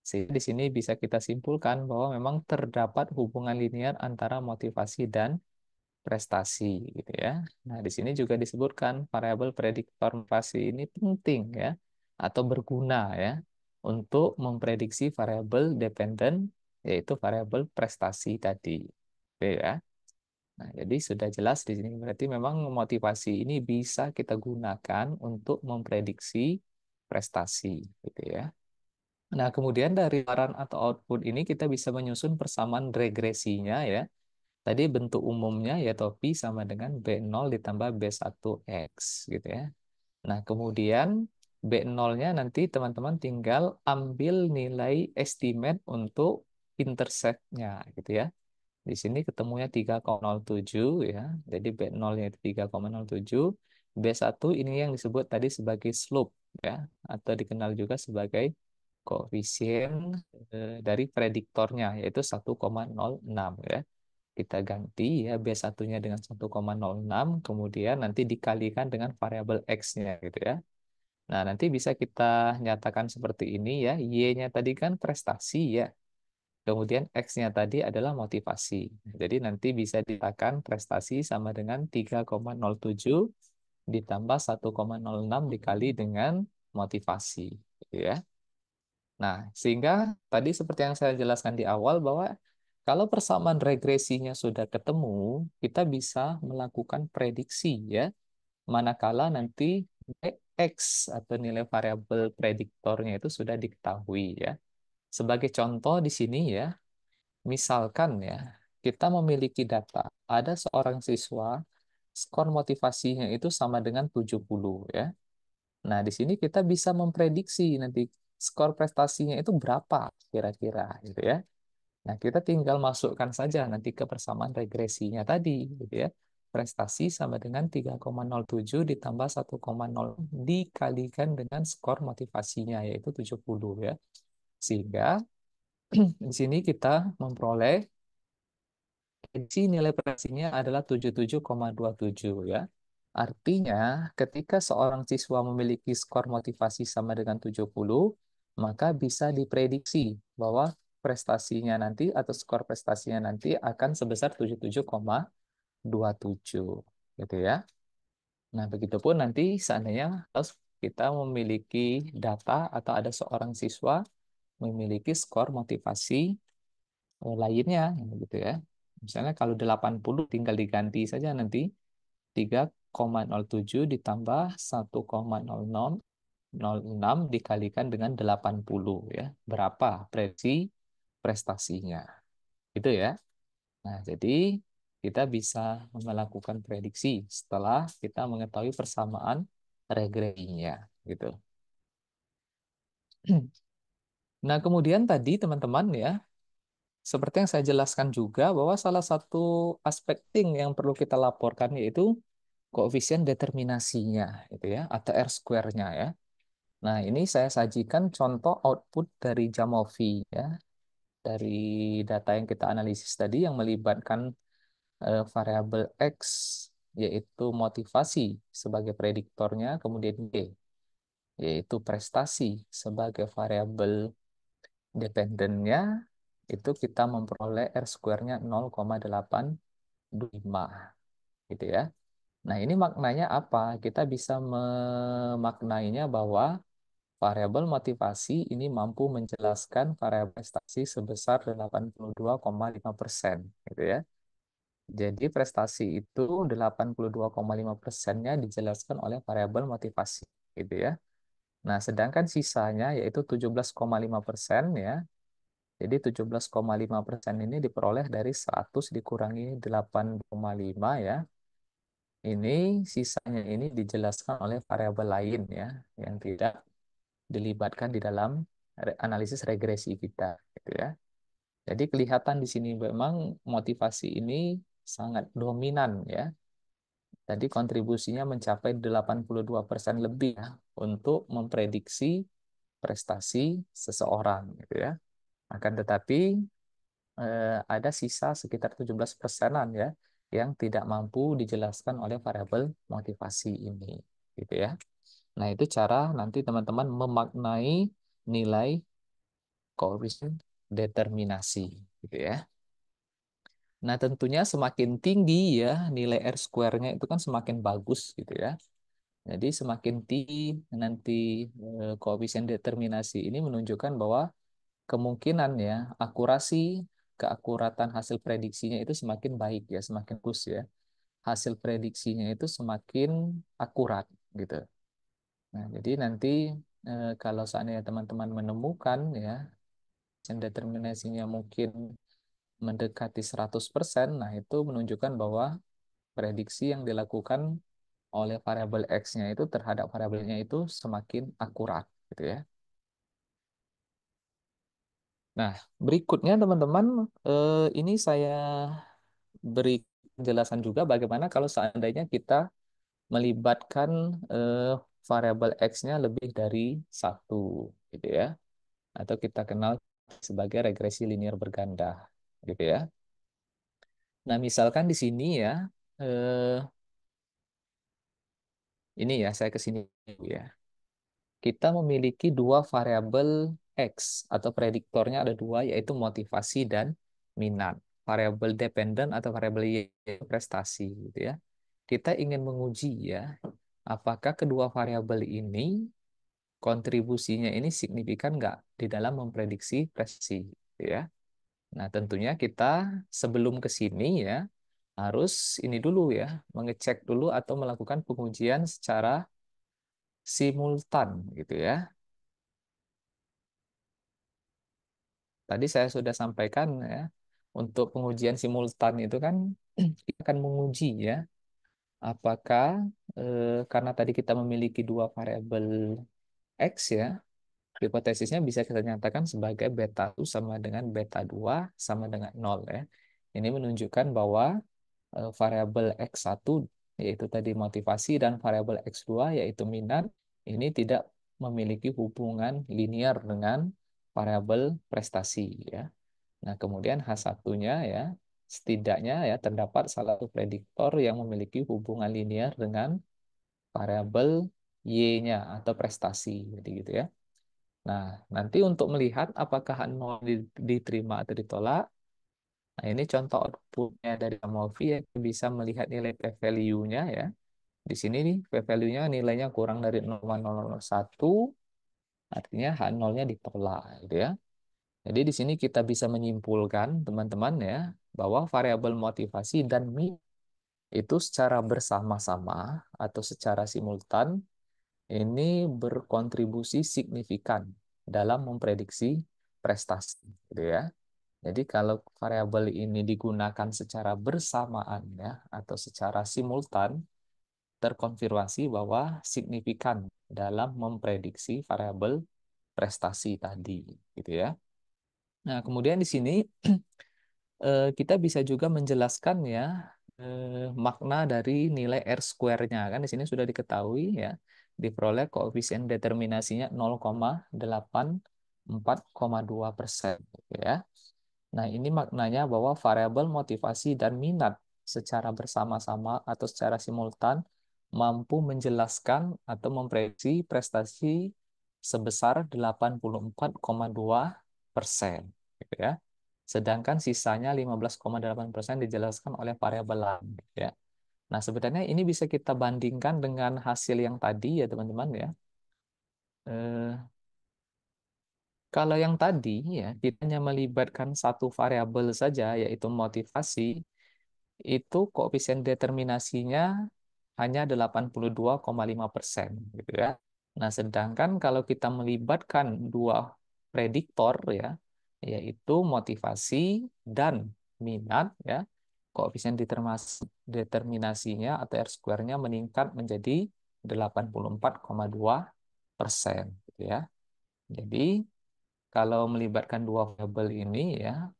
Sehingga di sini bisa kita simpulkan bahwa memang terdapat hubungan linear antara motivasi dan prestasi gitu ya. Nah, di sini juga disebutkan variabel prediktor motivasi ini penting ya atau berguna ya untuk memprediksi variabel dependen yaitu variabel prestasi tadi. Oke ya. Nah, jadi sudah jelas di sini berarti memang motivasi ini bisa kita gunakan untuk memprediksi prestasi gitu ya. Nah, kemudian dari saran atau output ini kita bisa menyusun persamaan regresinya ya. Tadi bentuk umumnya yaitu pi sama dengan B0 ditambah B1X gitu ya. Nah, kemudian B0-nya nanti teman-teman tinggal ambil nilai estimate untuk intercept-nya gitu ya. Di sini ketemunya 3,07 ya. Jadi B0-nya itu 3,07. B1 ini yang disebut tadi sebagai slope ya atau dikenal juga sebagai koefisien dari prediktornya yaitu 1,06 ya. Kita ganti ya B1-nya dengan 1,06 kemudian nanti dikalikan dengan variabel X-nya gitu ya. Nah, nanti bisa kita nyatakan seperti ini ya. Y-nya tadi kan prestasi ya. Kemudian X-nya tadi adalah motivasi. Jadi nanti bisa dikatakan prestasi sama dengan 3,07 ditambah 1,06 dikali dengan motivasi gitu ya. Nah, sehingga tadi seperti yang saya jelaskan di awal bahwa kalau persamaan regresinya sudah ketemu, kita bisa melakukan prediksi ya, manakala nanti X atau nilai variabel prediktornya itu sudah diketahui ya. Sebagai contoh di sini ya, misalkan ya, kita memiliki data, ada seorang siswa skor motivasinya itu sama dengan 70 ya. Nah, di sini kita bisa memprediksi nanti skor prestasinya itu berapa kira-kira gitu ya. Nah, kita tinggal masukkan saja nanti ke persamaan regresinya tadi gitu ya. Prestasi sama dengan 3,07 ditambah 1,0 dikalikan dengan skor motivasinya yaitu 70 ya. Sehingga di sini kita memperoleh prediksi nilai prestasinya adalah 77,27 ya. Artinya, ketika seorang siswa memiliki skor motivasi sama dengan 70, maka bisa diprediksi bahwa prestasinya nanti atau skor prestasinya nanti akan sebesar 77,27 gitu ya. Nah, begitupun nanti seandainya kita memiliki data atau ada seorang siswa memiliki skor motivasi lainnya gitu ya. Misalnya kalau 80 tinggal diganti saja nanti 3,07 ditambah 1,0006 dikalikan dengan 80 ya. Berapa prediksi prestasinya. Gitu ya. Nah, jadi kita bisa melakukan prediksi setelah kita mengetahui persamaan regresinya gitu. Nah, kemudian tadi teman-teman ya, seperti yang saya jelaskan juga bahwa salah satu aspek penting yang perlu kita laporkan yaitu koefisien determinasinya gitu ya, atau R-square-nya ya. Nah, ini saya sajikan contoh output dari Jamovi ya, dari data yang kita analisis tadi yang melibatkan variabel X yaitu motivasi sebagai prediktornya, kemudian Y yaitu prestasi sebagai variabel dependennya, itu kita memperoleh R-square-nya 0,825 gitu ya. Nah, ini maknanya apa? Kita bisa memaknainya bahwa variabel motivasi ini mampu menjelaskan variabel prestasi sebesar 82,5% gitu ya. Jadi prestasi itu 82,5%-nya dijelaskan oleh variabel motivasi gitu ya. Nah, sedangkan sisanya yaitu 17,5% ya. Jadi 17,5% ini diperoleh dari 100 dikurangi 8,5 ya. Ini sisanya ini dijelaskan oleh variabel lain ya yang tidak dilibatkan di dalam analisis regresi kita gitu ya. Jadi kelihatan di sini memang motivasi ini sangat dominan ya. Tadi kontribusinya mencapai 82% lebih ya untuk memprediksi prestasi seseorang gitu ya. Akan tetapi ada sisa sekitar 17%-an ya yang tidak mampu dijelaskan oleh variabel motivasi ini gitu ya. Nah, itu cara nanti teman-teman memaknai nilai koefisien determinasi gitu ya. Nah, tentunya semakin tinggi ya nilai R square-nya itu kan semakin bagus gitu ya. Jadi semakin tinggi nanti koefisien determinasi ini menunjukkan bahwa kemungkinan ya akurasi keakuratan hasil prediksinya itu semakin baik ya, semakin bagus ya. Hasil prediksinya itu semakin akurat gitu. Nah, jadi nanti kalau seandainya teman-teman menemukan ya koefisien determinasinya mungkin mendekati 100%, nah itu menunjukkan bahwa prediksi yang dilakukan oleh variabel X-nya itu terhadap variabelnya itu semakin akurat gitu ya. Nah, berikutnya teman-teman, ini saya beri penjelasan juga bagaimana kalau seandainya kita melibatkan variabel X-nya lebih dari satu, gitu ya. Atau kita kenal sebagai regresi linear berganda, gitu ya. Nah, misalkan di sini ya, ini ya, saya ke sini ya. Kita memiliki dua variabel X atau prediktornya ada dua, yaitu motivasi dan minat. Variabel dependen atau variabel Y yaitu prestasi, gitu ya. Kita ingin menguji ya, apakah kedua variabel ini kontribusinya ini signifikan nggak di dalam memprediksi prestasi, gitu ya. Nah, tentunya kita sebelum ke sini ya harus ini dulu ya, mengecek dulu atau melakukan pengujian secara simultan gitu ya. Tadi saya sudah sampaikan ya, untuk pengujian simultan itu kan kita akan menguji ya, apakah karena tadi kita memiliki dua variabel X ya, hipotesisnya bisa kita nyatakan sebagai beta 1 sama dengan beta 2 sama dengan 0 ya. Ini menunjukkan bahwa variabel X1 yaitu tadi motivasi dan variabel X2 yaitu minat ini tidak memiliki hubungan linear dengan variabel prestasi ya. Nah, kemudian H1-nya ya setidaknya ya terdapat salah satu prediktor yang memiliki hubungan linear dengan variabel Y-nya atau prestasi jadi gitu ya. Nah, nanti untuk melihat apakah 0 diterima atau ditolak, nah ini contoh outputnya dari Amovi yang bisa melihat nilai p-value-nya ya. Di sini nih p-value-nya nilainya kurang dari 0,001, artinya H0-nya ditolak gitu ya. Jadi di sini kita bisa menyimpulkan teman-teman ya bahwa variabel motivasi dan min itu secara bersama-sama atau secara simultan ini berkontribusi signifikan dalam memprediksi prestasi gitu ya. Jadi kalau variabel ini digunakan secara bersamaan ya atau secara simultan, terkonfirmasi bahwa signifikan dalam memprediksi variabel prestasi tadi gitu ya. Nah, kemudian di sini kita bisa juga menjelaskan ya makna dari nilai R square-nya. Kan di sini sudah diketahui ya, diperoleh koefisien determinasinya 0,84,2% gitu ya. Nah, ini maknanya bahwa variabel motivasi dan minat secara bersama-sama atau secara simultan mampu menjelaskan atau memprediksi prestasi sebesar 84,2% gitu ya. Sedangkan sisanya 15,8% dijelaskan oleh variabel lain gitu ya. Nah, sebenarnya ini bisa kita bandingkan dengan hasil yang tadi ya teman-teman ya. Eh, Kalau yang tadi ya kita hanya melibatkan satu variabel saja yaitu motivasi, itu koefisien determinasinya hanya 82,5% gitu ya. Nah, sedangkan kalau kita melibatkan dua prediktor ya, yaitu motivasi dan minat ya, koefisien determinasinya atau R square-nya meningkat menjadi 84,2% gitu ya. Jadi kalau melibatkan dua variabel ini ya,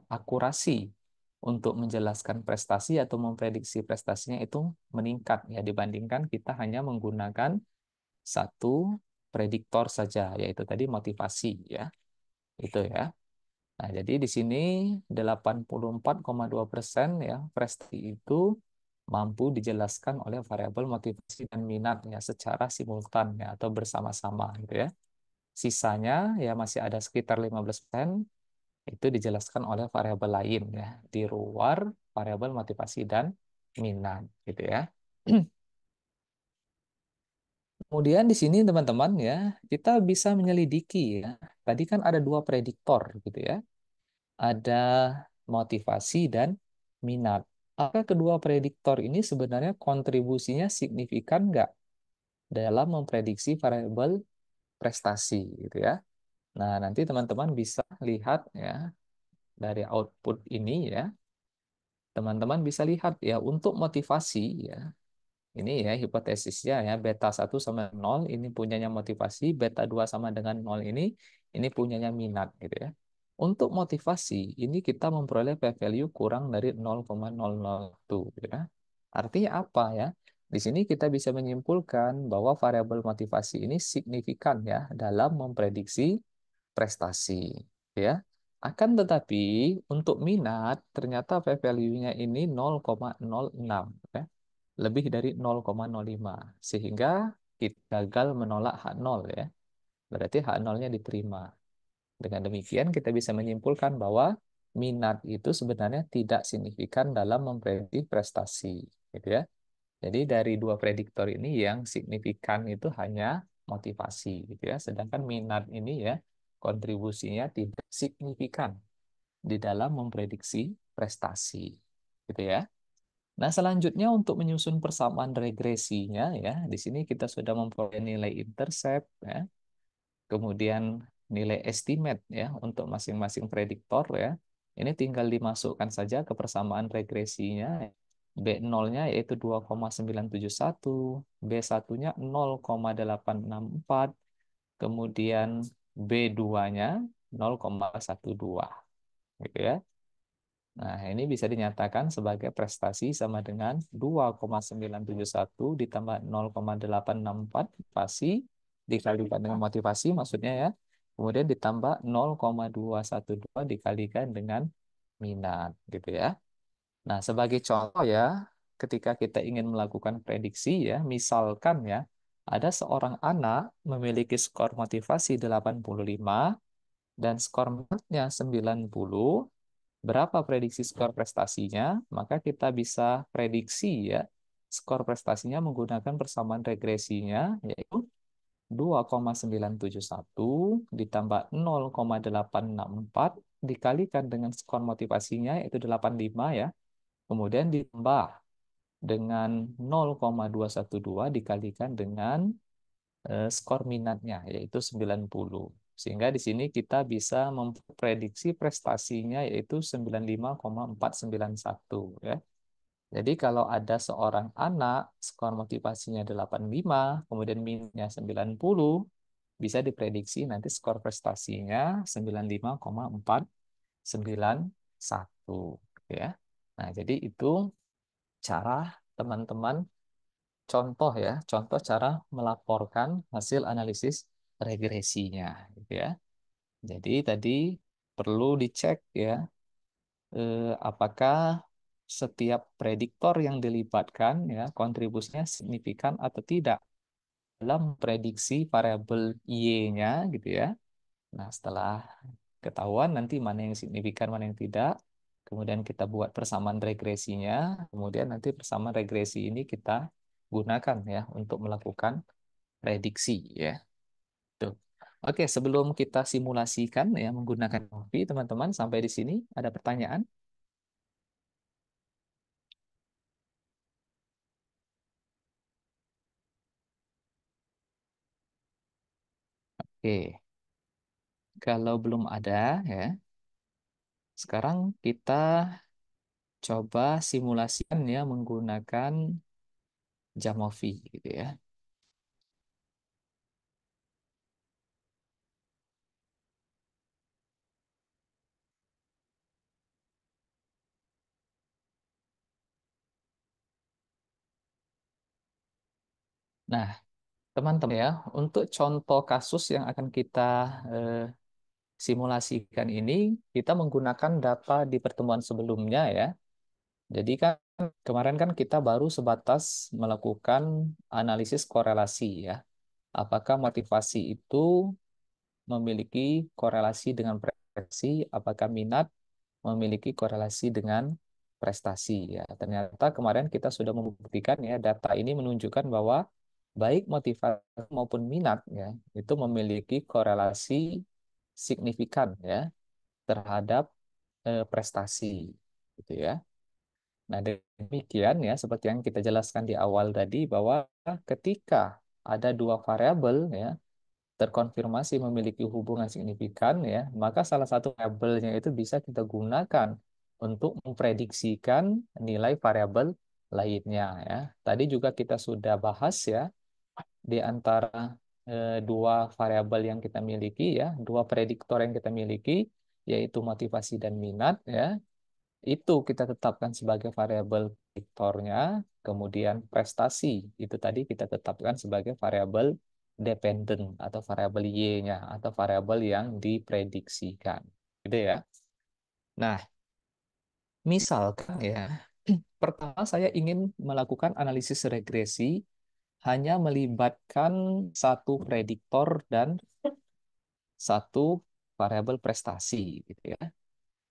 akurasi untuk menjelaskan prestasi atau memprediksi prestasinya itu meningkat ya dibandingkan kita hanya menggunakan satu prediktor saja, yaitu tadi motivasi ya. Itu ya. Nah, jadi di sini 84,2% ya prestasi itu mampu dijelaskan oleh variabel motivasi dan minat ya secara simultan ya atau bersama-sama gitu ya. Sisanya ya masih ada sekitar 15% itu dijelaskan oleh variabel lain ya di luar variabel motivasi dan minat gitu ya. Kemudian di sini teman-teman ya kita bisa menyelidiki ya. Tadi kan ada dua prediktor gitu ya. Ada motivasi dan minat. Apakah kedua prediktor ini sebenarnya kontribusinya signifikan nggak dalam memprediksi variabel prestasi gitu ya. Nah, nanti teman-teman bisa lihat ya dari output ini ya. Teman-teman bisa lihat ya untuk motivasi ya. Ini ya hipotesisnya ya beta 1 sama 0 ini punyanya motivasi, beta 2 sama dengan 0 ini punyanya minat gitu ya. Untuk motivasi ini kita memperoleh p-value kurang dari 0,001 gitu ya. Artinya apa ya? Di sini kita bisa menyimpulkan bahwa variabel motivasi ini signifikan ya dalam memprediksi prestasi ya. Akan tetapi untuk minat ternyata p-value-nya ini 0,06 ya. Lebih dari 0,05 sehingga kita gagal menolak H0 ya. Berarti H0-nya diterima. Dengan demikian kita bisa menyimpulkan bahwa minat itu sebenarnya tidak signifikan dalam memprediksi prestasi gitu ya. Jadi dari dua prediktor ini yang signifikan itu hanya motivasi gitu ya. Sedangkan minat ini ya kontribusinya tidak signifikan di dalam memprediksi prestasi gitu ya. Nah, selanjutnya untuk menyusun persamaan regresinya ya, di sini kita sudah memperoleh nilai intercept ya, kemudian nilai estimate ya untuk masing-masing prediktor ya. Ini tinggal dimasukkan saja ke persamaan regresinya. B0-nya yaitu 2,971, B1-nya 0,864, kemudian B2-nya 0,12 gitu ya. Nah, ini bisa dinyatakan sebagai prestasi sama dengan 2,971 ditambah 0,864 motivasi dikalikan dengan motivasi maksudnya ya. Kemudian ditambah 0,212 dikalikan dengan minat gitu ya. Nah, sebagai contoh ya, ketika kita ingin melakukan prediksi ya, misalkan ya, ada seorang anak memiliki skor motivasi 85 dan skor minatnya 90, berapa prediksi skor prestasinya, maka kita bisa prediksi ya skor prestasinya menggunakan persamaan regresinya, yaitu 2,971 ditambah 0,864 dikalikan dengan skor motivasinya, yaitu 85 ya. Kemudian ditambah dengan 0,212 dikalikan dengan skor minatnya, yaitu 90. Sehingga di sini kita bisa memprediksi prestasinya, yaitu 95,491 ya. Jadi kalau ada seorang anak skor motivasinya 85, kemudian minusnya 90, bisa diprediksi nanti skor prestasinya 95,491 ya. Nah, jadi itu cara teman-teman contoh ya, contoh cara melaporkan hasil analisis regresinya gitu ya. Jadi tadi perlu dicek ya, apakah setiap prediktor yang dilibatkan ya kontribusinya signifikan atau tidak dalam prediksi variabel Y-nya gitu ya. Nah, setelah ketahuan nanti mana yang signifikan, mana yang tidak, kemudian kita buat persamaan regresinya, kemudian nanti persamaan regresi ini kita gunakan ya untuk melakukan prediksi ya. Tuh. Oke, sebelum kita simulasikan ya menggunakan Movi, teman-teman sampai di sini ada pertanyaan? Oke, kalau belum ada ya, sekarang kita coba simulasikan ya menggunakan Jamovi gitu ya. Nah, teman-teman ya, untuk contoh kasus yang akan kita eh, simulasikan ini, kita menggunakan data di pertemuan sebelumnya ya. Jadi kan kemarin kan kita baru sebatas melakukan analisis korelasi ya. Apakah motivasi itu memiliki korelasi dengan prestasi, apakah minat memiliki korelasi dengan prestasi ya. Ternyata kemarin kita sudah membuktikan ya data ini menunjukkan bahwa baik motivasi maupun minat ya itu memiliki korelasi signifikan ya terhadap prestasi gitu ya. Nah, demikian ya seperti yang kita jelaskan di awal tadi bahwa ketika ada dua variabel ya terkonfirmasi memiliki hubungan signifikan ya, maka salah satu variabelnya itu bisa kita gunakan untuk memprediksikan nilai variabel lainnya ya. Tadi juga kita sudah bahas ya di antara dua variabel yang kita miliki ya, dua prediktor yang kita miliki yaitu motivasi dan minat ya. Itu kita tetapkan sebagai variabel prediktornya, kemudian prestasi itu tadi kita tetapkan sebagai variabel dependent atau variabel Y-nya atau variabel yang diprediksikan. Gitu ya. Nah, misalkan ya, pertama saya ingin melakukan analisis regresi hanya melibatkan satu prediktor dan satu variabel prestasi gitu ya.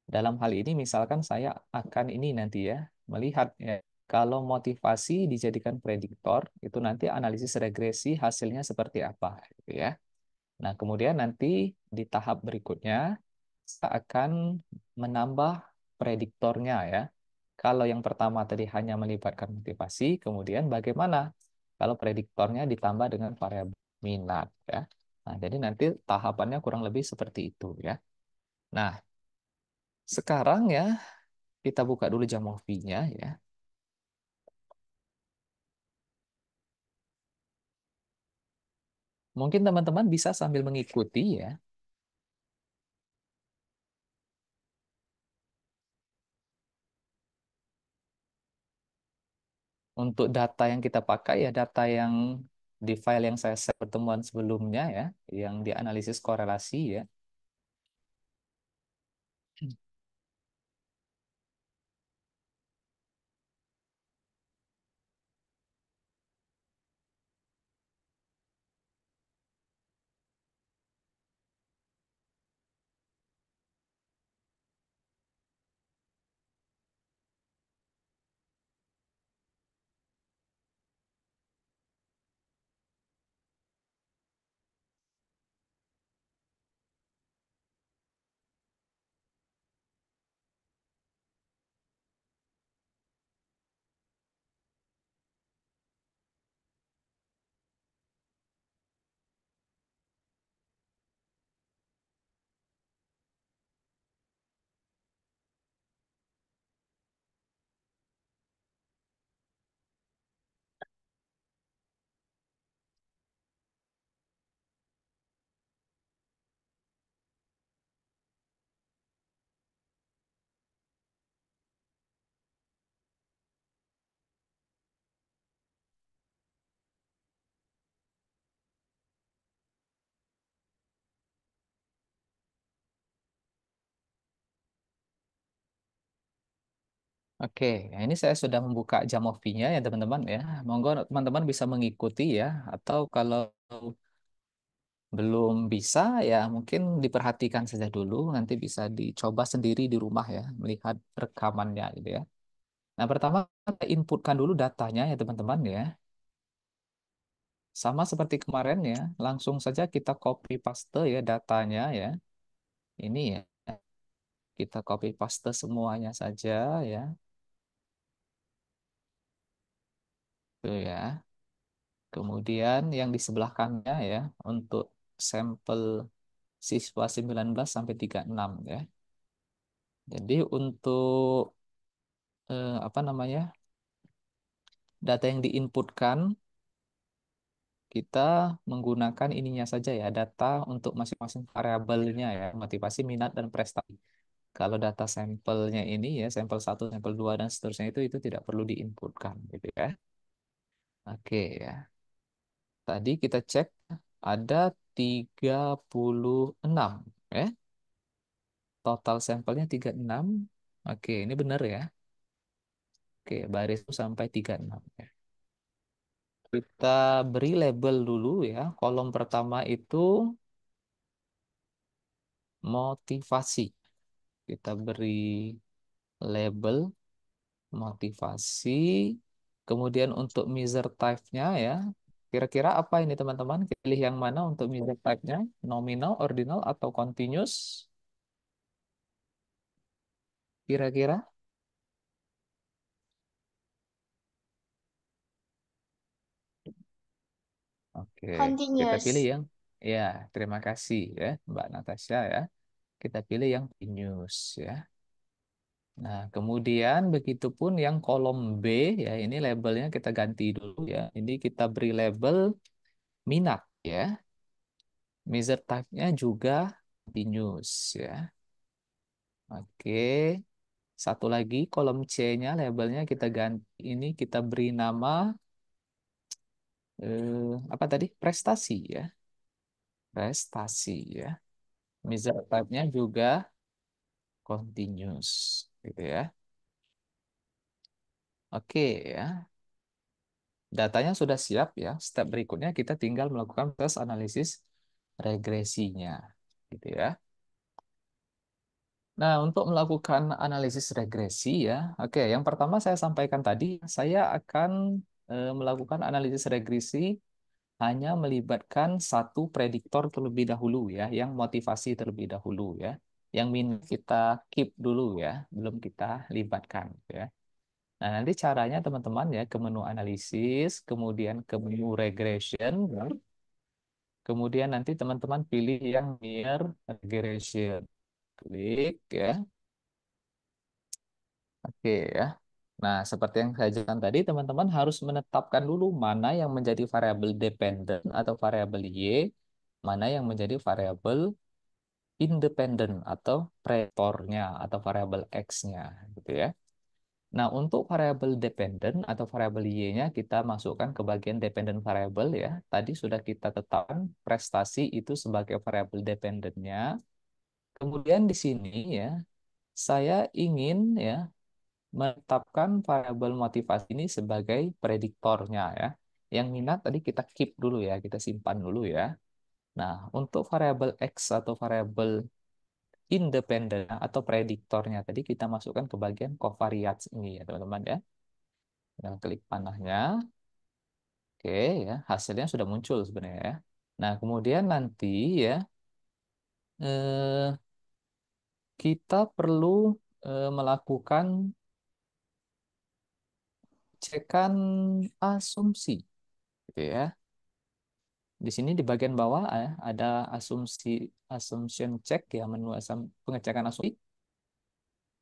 Dalam hal ini misalkan saya akan ini nanti ya melihat ya kalau motivasi dijadikan prediktor itu nanti analisis regresi hasilnya seperti apa gitu ya. Nah, kemudian nanti di tahap berikutnya kita akan menambah prediktornya ya. Kalau yang pertama tadi hanya melibatkan motivasi, kemudian bagaimana kalau prediktornya ditambah dengan variabel minat ya. Nah, jadi nanti tahapannya kurang lebih seperti itu ya. Nah, sekarang ya kita buka dulu Jamovi-nya ya. Mungkin teman-teman bisa sambil mengikuti ya. Untuk data yang kita pakai ya data yang di file yang saya share pertemuan sebelumnya ya, yang dianalisis korelasi ya. Oke, nah ini saya sudah membuka Jamovi-nya ya teman-teman ya. Monggo teman-teman bisa mengikuti ya. Atau kalau belum bisa ya mungkin diperhatikan saja dulu. Nanti bisa dicoba sendiri di rumah ya. Melihat rekamannya gitu ya. Nah pertama kita inputkan dulu datanya ya teman-teman ya. Sama seperti kemarin ya. Langsung saja kita copy paste ya datanya ya. Ini ya. Kita copy paste semuanya saja ya. Tuh ya. Kemudian yang di sebelah kanannya ya untuk sampel siswa 19 sampai 36 ya. Jadi untuk apa namanya? Data yang diinputkan kita menggunakan ininya saja ya, data untuk masing-masing variabelnya ya, motivasi, minat dan prestasi. Kalau data sampelnya ini ya, sampel satu, sampel 2 dan seterusnya itu tidak perlu diinputkan gitu ya. Oke ya. Tadi kita cek ada 36 ya. Total sampelnya 36. Oke, ini benar ya. Oke, baris itu sampai 36 ya. Kita beri label dulu ya. Kolom pertama itu motivasi. Kita beri label motivasi. Kemudian untuk measure type-nya ya. Kira-kira apa ini teman-teman? Pilih yang mana untuk measure type-nya? Nominal, ordinal, atau continuous? Kira-kira? Oke, kita pilih Continuous. yang ya, terima kasih ya Mbak Natasha ya. Kita pilih yang news ya. Nah, kemudian begitupun yang kolom B ya, ini labelnya kita ganti dulu ya. Ini kita beri label minat ya. Measure type-nya juga news ya. Oke. Satu lagi kolom C-nya labelnya kita ganti, ini kita beri nama apa tadi? Prestasi ya. Prestasi ya. Measure type-nya juga continuous gitu ya. Oke ya. Datanya sudah siap ya. Step berikutnya kita tinggal melakukan tes analisis regresinya gitu ya. Nah, untuk melakukan analisis regresi ya. Oke, yang pertama saya sampaikan tadi, saya akan melakukan analisis regresi hanya melibatkan satu prediktor terlebih dahulu ya, yang motivasi terlebih dahulu ya. Yang min kita keep dulu ya, belum kita libatkan ya. Nah, nanti caranya teman-teman ya ke menu analisis, kemudian ke menu regression, ya. Kemudian nanti teman-teman pilih yang near regression. Klik ya. Oke ya. Nah, seperti yang saya jelaskan tadi, teman-teman harus menetapkan dulu mana yang menjadi variabel dependent atau variabel Y, mana yang menjadi variabel independent atau prediktornya atau variabel X-nya gitu ya. Nah, untuk variabel dependent atau variabel Y-nya kita masukkan ke bagian dependent variable ya. Tadi sudah kita tetapkan prestasi itu sebagai variabel dependentnya. Kemudian di sini ya, saya ingin ya menetapkan variabel motivasi ini sebagai prediktornya ya. Yang minat tadi kita keep dulu ya, kita simpan dulu ya. Nah, untuk variabel X atau variabel independen atau prediktornya tadi kita masukkan ke bagian covariates ini ya teman-teman ya. Tinggal klik panahnya. Oke ya, hasilnya sudah muncul sebenarnya ya. Nah, kemudian nanti ya eh, kita perlu melakukan cekan asumsi gitu ya. Di sini di bagian bawah ada assumption check ya, menu pengecekan asumsi.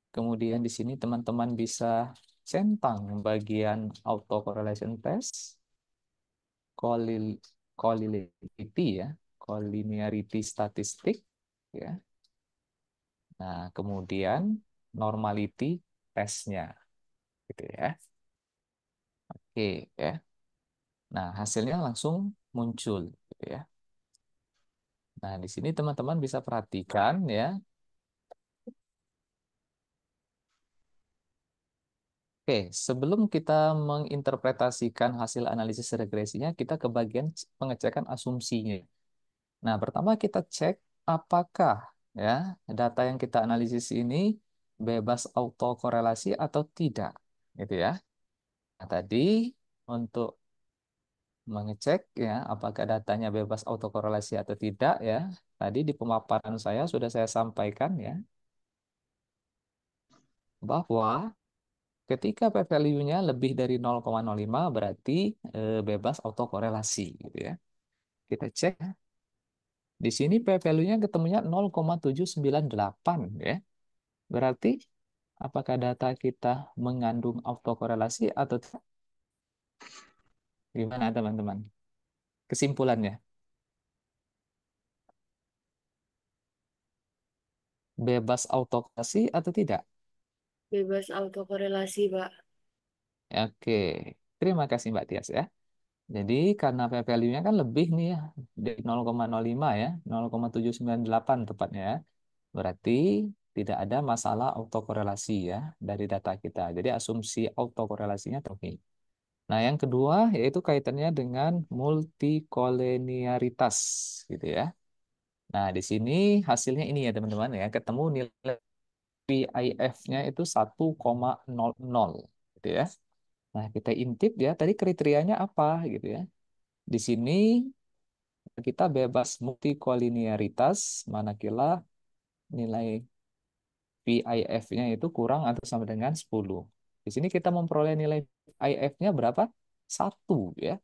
Kemudian di sini teman-teman bisa centang bagian autocorrelation test, collinearity ya, collinearity statistik ya. Nah, kemudian normality testnya gitu ya. Oke ya. Nah, hasilnya langsung muncul gitu ya. Nah, di sini teman-teman bisa perhatikan ya. Oke, sebelum kita menginterpretasikan hasil analisis regresinya, kita ke bagian pengecekan asumsinya. Nah, pertama kita cek apakah ya data yang kita analisis ini bebas autokorelasi atau tidak, gitu ya. Nah, tadi untuk mengecek ya apakah datanya bebas autokorelasi atau tidak ya. Tadi di pemaparan saya sudah saya sampaikan ya bahwa ketika p-value-nya lebih dari 0,05 berarti bebas autokorelasi gitu ya. Kita cek di sini p-value-nya ketemunya 0,798 ya. Berarti apakah data kita mengandung autokorelasi atau tidak? Gimana teman-teman? Kesimpulannya, bebas autokorelasi atau tidak? Bebas autokorelasi, Pak. Oke, terima kasih Mbak Tias ya. Jadi karena p-value-nya kan lebih nih ya, dari 0,05 ya, 0,798 tepatnya ya. Berarti tidak ada masalah autokorelasi ya dari data kita. Jadi asumsi autokorelasinya terpenuhi. Nah, yang kedua yaitu kaitannya dengan multikoleniaritas gitu ya. Nah, di sini hasilnya ini ya teman-teman ya, ketemu nilai PIF-nya itu 1,00 gitu ya. Nah, kita intip ya, tadi kriterianya apa gitu ya. Di sini kita bebas multikoliniaritas manakala nilai PIF-nya itu kurang atau sama dengan 10. Di sini kita memperoleh nilai PIF-nya berapa? 1 ya.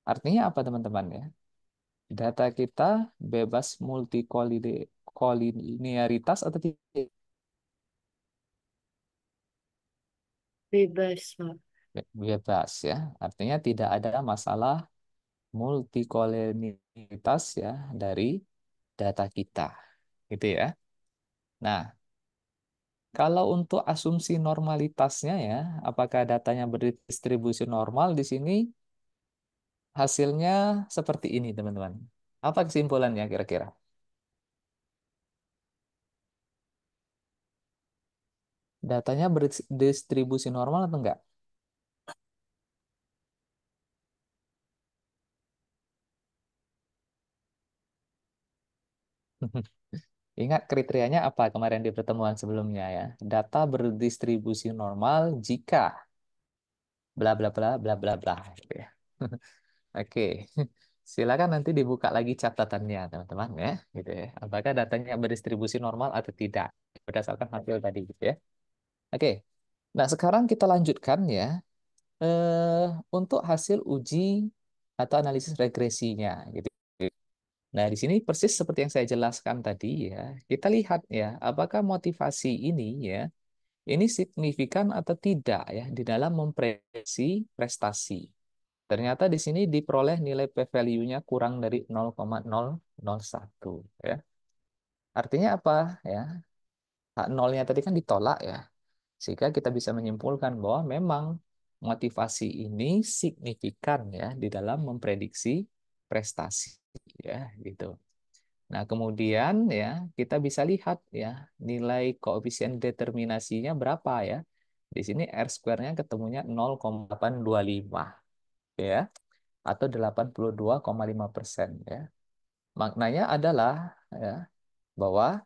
Artinya apa teman-teman ya? Data kita bebas multikoliniaritas atau tidak? Bebas, Pak. Bebas ya. Artinya tidak ada masalah multikolinialitas ya dari data kita. Gitu ya. Nah, kalau untuk asumsi normalitasnya ya, apakah datanya berdistribusi normal di sini hasilnya seperti ini, teman-teman. Apa kesimpulannya kira-kira? Datanya berdistribusi normal atau enggak? Ingat kriterianya apa kemarin di pertemuan sebelumnya ya? Data berdistribusi normal jika bla bla bla bla bla bla gitu ya. Oke. Silakan nanti dibuka lagi catatannya, teman-teman ya, gitu ya. Apakah datanya berdistribusi normal atau tidak berdasarkan hasil tadi gitu ya. Oke. Nah, sekarang kita lanjutkan ya untuk hasil uji atau analisis regresinya gitu. Nah, di sini persis seperti yang saya jelaskan tadi ya. Kita lihat ya, apakah motivasi ini ya, ini signifikan atau tidak ya di dalam memprediksi prestasi. Ternyata di sini diperoleh nilai p-value-nya kurang dari 0,001 ya. Artinya apa ya? Hak nolnya tadi kan ditolak ya. Sehingga kita bisa menyimpulkan bahwa memang motivasi ini signifikan ya di dalam memprediksi prestasi ya gitu. Nah, kemudian ya kita bisa lihat ya nilai koefisien determinasinya berapa ya. Di sini R square-nya ketemunya 0,825 ya atau 82,5% ya. Maknanya adalah ya bahwa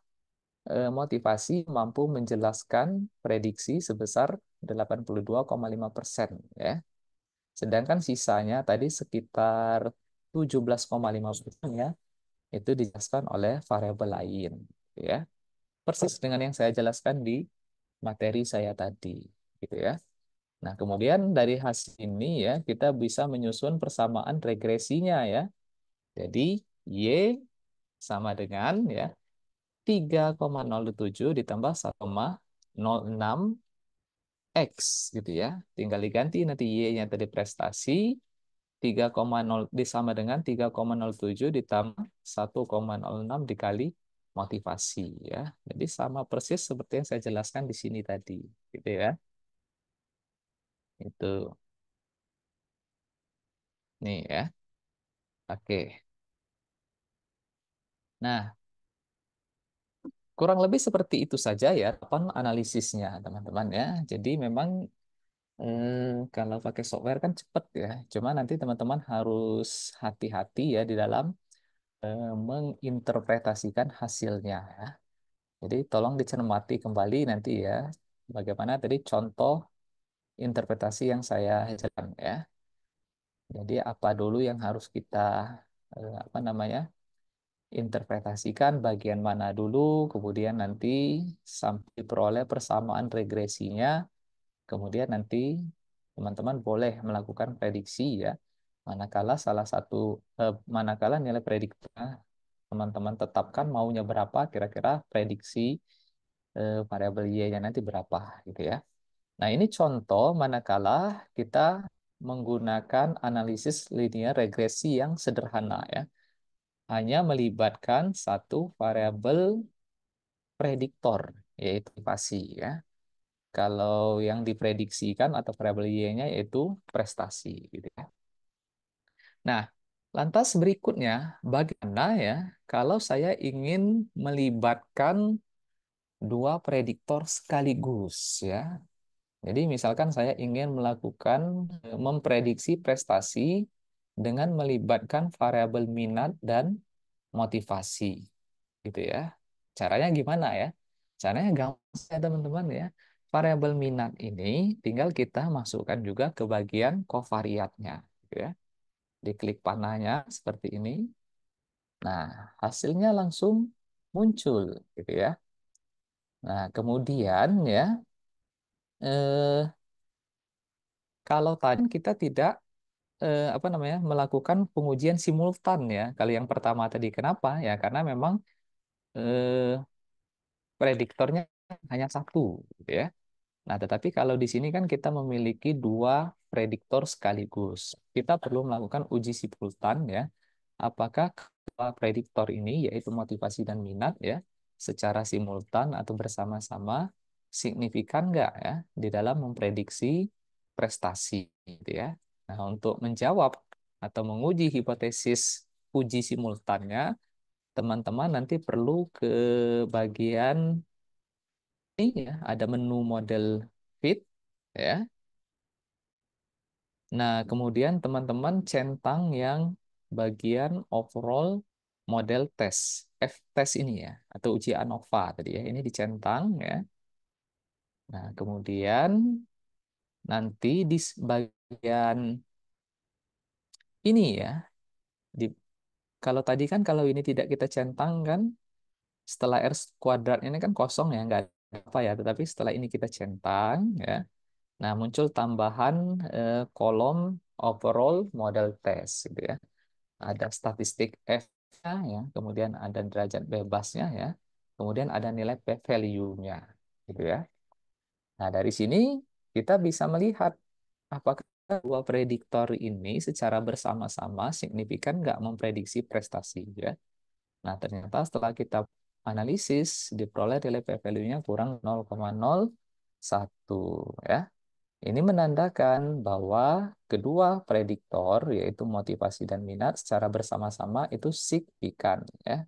motivasi mampu menjelaskan prediksi sebesar 82,5% ya. Sedangkan sisanya tadi sekitar 17,5% ya, itu dijelaskan oleh variabel lain ya. Persis dengan yang saya jelaskan di materi saya tadi gitu ya. Nah, kemudian dari hasil ini ya kita bisa menyusun persamaan regresinya ya. Jadi Y sama dengan ya 3,07 ditambah 1,06 X gitu ya. Tinggal diganti nanti Y-nya tadi prestasi 3,0 sama dengan 3,07 ditambah 1,06 dikali motivasi ya. Jadi sama persis seperti yang saya jelaskan di sini tadi gitu ya. Itu. Nih ya. Oke. Nah, kurang lebih seperti itu saja ya, analisisnya teman-teman ya. Jadi memang Kalau pakai software kan cepet ya. Cuma nanti teman-teman harus hati-hati ya di dalam menginterpretasikan hasilnya ya. Jadi tolong dicermati kembali nanti ya, bagaimana tadi contoh interpretasi yang saya jelaskan ya. Jadi apa dulu yang harus kita apa namanya interpretasikan bagian mana dulu, kemudian nanti sampai diperoleh persamaan regresinya, kemudian nanti teman-teman boleh melakukan prediksi ya. Manakala salah satu manakala nilai prediktornya teman-teman tetapkan maunya berapa, kira-kira prediksi variabel Y-nya nanti berapa gitu ya. Nah, ini contoh manakala kita menggunakan analisis linear regresi yang sederhana ya. Hanya melibatkan satu variabel prediktor, yaitu motivasi ya. Kalau yang diprediksikan atau variabel Y-nya yaitu prestasi gitu ya. Nah, lantas berikutnya bagaimana ya kalau saya ingin melibatkan dua prediktor sekaligus ya. Jadi misalkan saya ingin melakukan memprediksi prestasi dengan melibatkan variabel minat dan motivasi gitu ya. Caranya gimana ya? Caranya gampang ya teman-teman ya. Variabel minat ini tinggal kita masukkan juga ke bagian kovariatnya gitu ya. Diklik panahnya seperti ini. Nah, hasilnya langsung muncul gitu ya. Nah, kemudian ya eh, kalau tadi kita tidak apa namanya melakukan pengujian simultan ya. Kalau yang pertama tadi kenapa? Ya karena memang eh, prediktornya hanya satu gitu ya. Nah, tetapi kalau di sini kan kita memiliki dua prediktor sekaligus. Kita perlu melakukan uji simultan ya. Apakah kedua prediktor ini yaitu motivasi dan minat ya secara simultan atau bersama-sama signifikan nggak ya di dalam memprediksi prestasi gitu ya. Nah, untuk menjawab atau menguji hipotesis uji simultannya, teman-teman nanti perlu ke bagian ini ya, ada menu model fit ya. Nah, kemudian teman-teman centang yang bagian overall model test, F-test ini ya, atau uji ANOVA tadi ya, ini dicentang ya. Nah, kemudian nanti di bagian ini ya, di, kalau tadi kan kalau ini tidak kita centang kan, setelah R kuadrat ini kan kosong ya, nggak ada apa ya, tetapi setelah ini kita centang ya, nah muncul tambahan kolom overall model test gitu ya. Ada statistik F-nya ya, kemudian ada derajat bebasnya ya, kemudian ada nilai p-value-nya gitu ya. Nah, dari sini kita bisa melihat apakah dua prediktor ini secara bersama-sama signifikan nggak memprediksi prestasi ya. Nah, ternyata setelah kita analisis diperoleh nilai p-value-nya kurang 0,01 ya. Ini menandakan bahwa kedua prediktor, yaitu motivasi dan minat, secara bersama-sama itu signifikan ya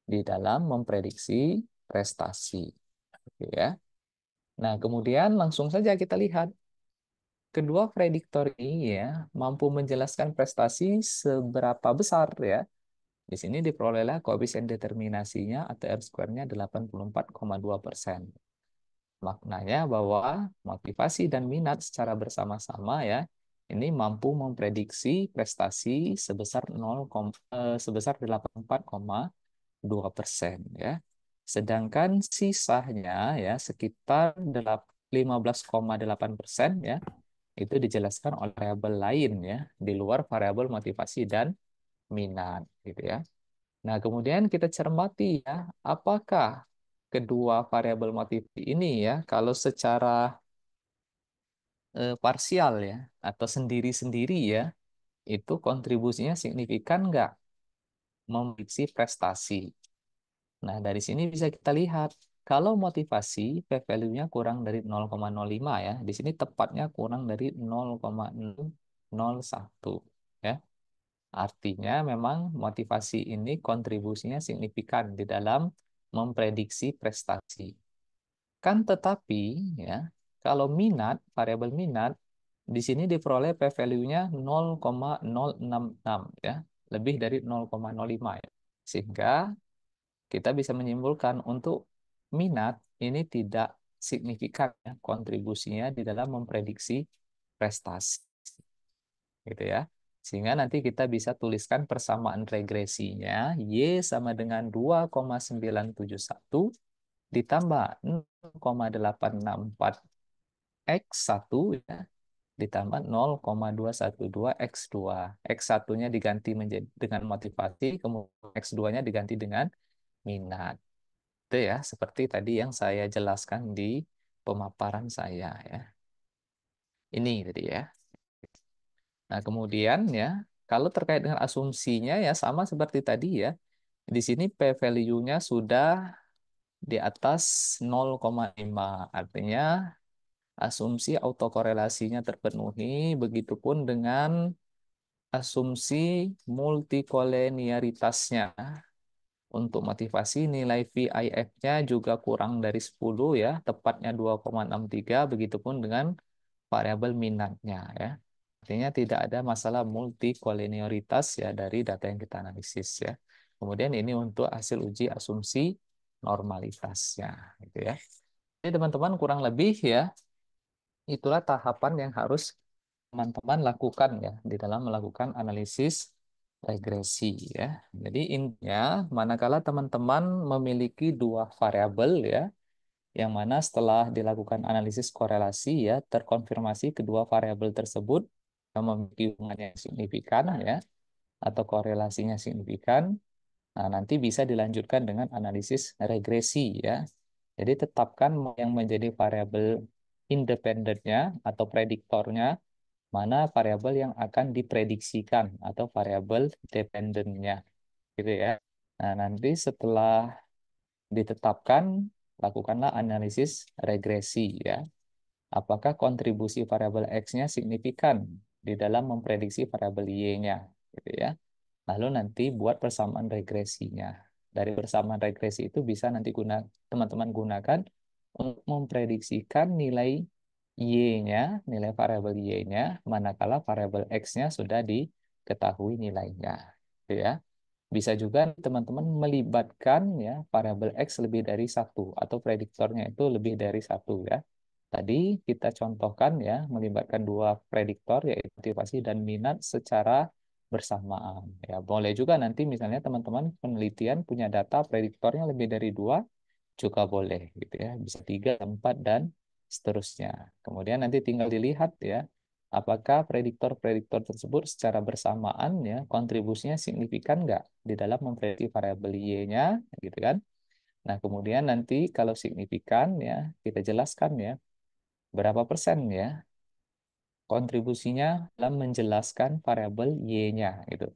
di dalam memprediksi prestasi. Oke, ya. Nah, kemudian langsung saja kita lihat kedua prediktor ini ya mampu menjelaskan prestasi seberapa besar ya. Di sini diperolehlah koefisien determinasinya atau R-square-nya 84,2%. Maknanya bahwa motivasi dan minat secara bersama-sama ya ini mampu memprediksi prestasi sebesar 84,2% ya. Sedangkan sisanya ya sekitar 15,8% ya itu dijelaskan oleh variabel lain ya di luar variabel motivasi dan minat gitu ya. Nah, kemudian kita cermati ya, apakah kedua variabel motivasi ini ya, kalau secara parsial ya, atau sendiri-sendiri ya, itu kontribusinya signifikan nggak memprediksi prestasi. Nah, dari sini bisa kita lihat, kalau motivasi p-value-nya kurang dari 0,05 ya, di sini tepatnya kurang dari 0,01 ya. Artinya memang motivasi ini kontribusinya signifikan di dalam memprediksi prestasi. Kan tetapi ya, Kalau minat, variabel minat, di sini diperoleh p-value-nya 0,066 ya, lebih dari 0,05 ya. Sehingga kita bisa menyimpulkan untuk minat ini tidak signifikan ya, kontribusinya di dalam memprediksi prestasi gitu ya. Sehingga nanti kita bisa tuliskan persamaan regresinya Y sama dengan 2,971 ditambah 0,864 X1 ya, ditambah 0,212 X2. X1-nya diganti menjadi dengan motivasi, kemudian X2-nya diganti dengan minat. Itu ya, seperti tadi yang saya jelaskan di pemaparan saya ya. Ini tadi ya. Nah, kemudian ya, kalau terkait dengan asumsinya ya sama seperti tadi ya. Di sini p-value-nya sudah di atas 0,5. Artinya asumsi autokorelasinya terpenuhi, begitupun dengan asumsi multikoleniaritasnya. Untuk motivasi nilai VIF-nya juga kurang dari 10 ya, tepatnya 2,63, begitupun dengan variabel minatnya ya. Artinya tidak ada masalah multikolenialitas ya dari data yang kita analisis ya. Kemudian ini untuk hasil uji asumsi normalitasnya gitu ya. Jadi teman-teman kurang lebih ya itulah tahapan yang harus teman-teman lakukan ya di dalam melakukan analisis regresi ya. Jadi intinya manakala teman-teman memiliki dua variabel ya, yang mana setelah dilakukan analisis korelasi ya terkonfirmasi kedua variabel tersebut yang memiliki hubungan yang signifikan ya atau korelasinya signifikan. Nah, nanti bisa dilanjutkan dengan analisis regresi ya. Jadi tetapkan yang menjadi variabel independennya atau prediktornya, mana variabel yang akan diprediksikan atau variabel dependennya gitu ya. Nah, nanti setelah ditetapkan, lakukanlah analisis regresi ya. Apakah kontribusi variabel X-nya signifikan di dalam memprediksi variabel Y-nya gitu ya. Lalu nanti buat persamaan regresinya. Dari persamaan regresi itu bisa nanti teman-teman gunakan untuk memprediksikan nilai Y-nya, nilai variabel Y-nya, manakala variabel X-nya sudah diketahui nilainya. Gitu ya. Bisa juga teman-teman melibatkan ya variabel X lebih dari satu atau prediktornya itu lebih dari satu ya. Tadi kita contohkan ya melibatkan dua prediktor yaitu motivasi dan minat secara bersamaan. Ya, boleh juga nanti misalnya teman-teman penelitian punya data prediktornya lebih dari dua juga boleh gitu ya. Bisa tiga, empat dan seterusnya. Kemudian nanti tinggal dilihat ya apakah prediktor-prediktor tersebut secara bersamaan ya kontribusinya signifikan nggak di dalam memprediksi variabel Y-nya gitu kan. Nah, kemudian nanti kalau signifikan ya kita jelaskan ya berapa persen ya kontribusinya dalam menjelaskan variabel Y-nya gitu.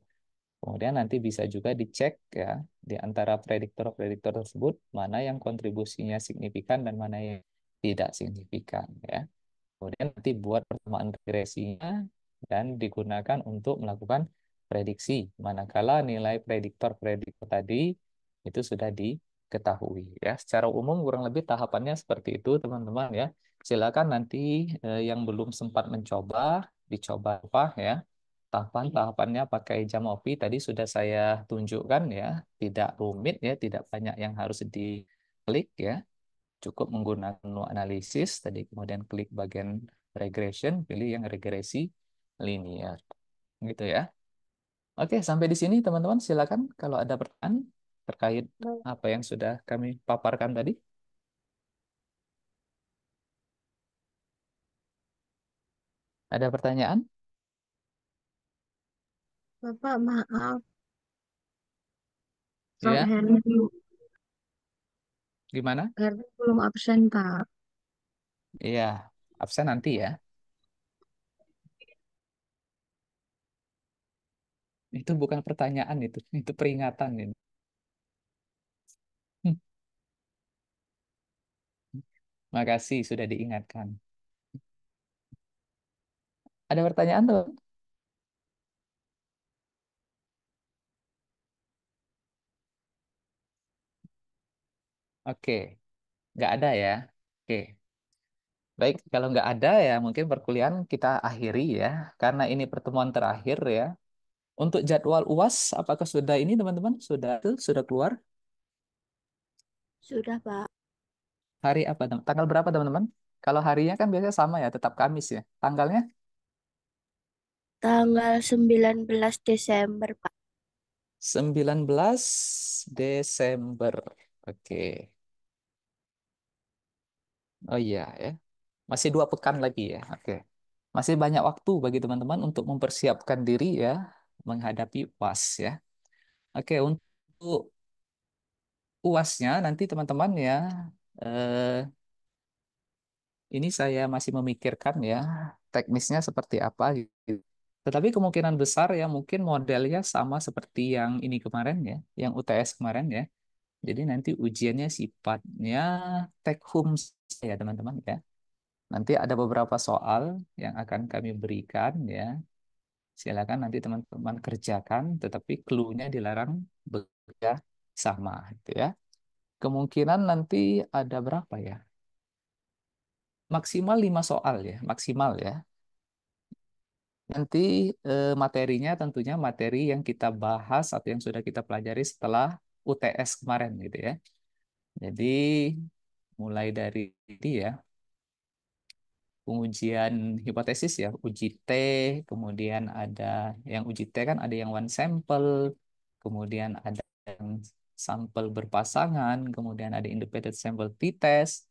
Kemudian nanti bisa juga dicek ya di antara prediktor-prediktor tersebut mana yang kontribusinya signifikan dan mana yang tidak signifikan ya. Kemudian nanti buat persamaan regresinya dan digunakan untuk melakukan prediksi manakala nilai prediktor-prediktor tadi itu sudah diketahui ya. Secara umum kurang lebih tahapannya seperti itu teman-teman ya. Silakan nanti yang belum sempat mencoba dicoba apa ya. Tahapan-tahapannya pakai Jamovi tadi sudah saya tunjukkan ya. Tidak rumit ya, tidak banyak yang harus diklik ya. Cukup menggunakan menu analisis, tadi kemudian klik bagian regression, pilih yang regresi linear. Gitu ya. Oke, sampai di sini teman-teman. Silakan kalau ada pertanyaan terkait apa yang sudah kami paparkan tadi. Ada pertanyaan? Bapak, maaf, Kak Ya, Herni, gimana? Herni belum absen, Pak. Iya, absen nanti ya. Itu bukan pertanyaan itu peringatan ini. Hmm, Makasih sudah diingatkan. Ada pertanyaan tuh? Oke, nggak ada ya. Oke. Baik, kalau nggak ada ya mungkin perkuliahan kita akhiri ya, karena ini pertemuan terakhir ya. Untuk jadwal UAS, apakah sudah ini teman-teman? Sudah keluar? Sudah, Pak. Hari apa? Tanggal berapa teman-teman? Kalau harinya kan biasanya sama ya, tetap Kamis ya. Tanggalnya Tanggal 19 Desember, Pak. 19 Desember. Oke. Oh iya ya. Masih 2 pekan lagi ya. Oke. Masih banyak waktu bagi teman-teman untuk mempersiapkan diri ya menghadapi UAS ya. Oke, untuk UASnya nanti teman-teman ya, eh, ini saya masih memikirkan ya teknisnya seperti apa gitu. Tetapi kemungkinan besar ya mungkin modelnya sama seperti yang ini kemarin ya, yang UTS kemarin ya. Jadi nanti ujiannya sifatnya take home ya teman-teman ya. Nanti ada beberapa soal yang akan kami berikan ya. Silakan nanti teman-teman kerjakan, tetapi clue-nya dilarang bekerja sama gitu ya. Kemungkinan nanti ada berapa ya? Maksimal 5 soal ya, maksimal ya. Nanti materinya tentunya materi yang kita bahas atau yang sudah kita pelajari setelah UTS kemarin gitu ya. Jadi mulai dari ini ya, pengujian hipotesis ya, uji T, kemudian ada yang uji T kan ada yang one sample, kemudian ada yang sampel berpasangan, kemudian ada independent sample t-test,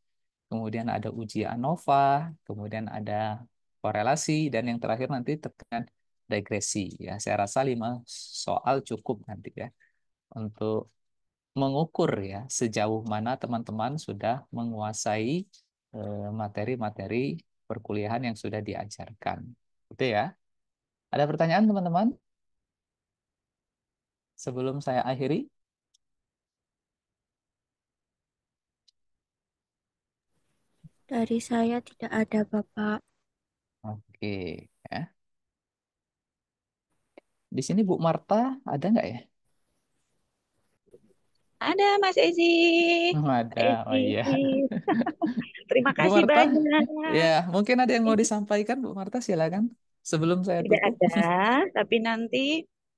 kemudian ada uji ANOVA, kemudian ada korelasi, dan yang terakhir nanti terkait regresi. Ya, saya rasa 5 soal cukup nanti ya untuk mengukur ya sejauh mana teman-teman sudah menguasai materi-materi perkuliahan yang sudah diajarkan. Itu ya. Ada pertanyaan teman-teman sebelum saya akhiri? Dari saya tidak ada, Bapak. Oke, ya. Di sini Bu Marta ada nggak ya? Ada Mas Ezi. Pak Ada. Ezi. Oh iya. Terima Bu kasih Marta, banyak. ya mungkin ada yang mau disampaikan Bu Marta, silakan sebelum saya Tidak tutup. ada, tapi nanti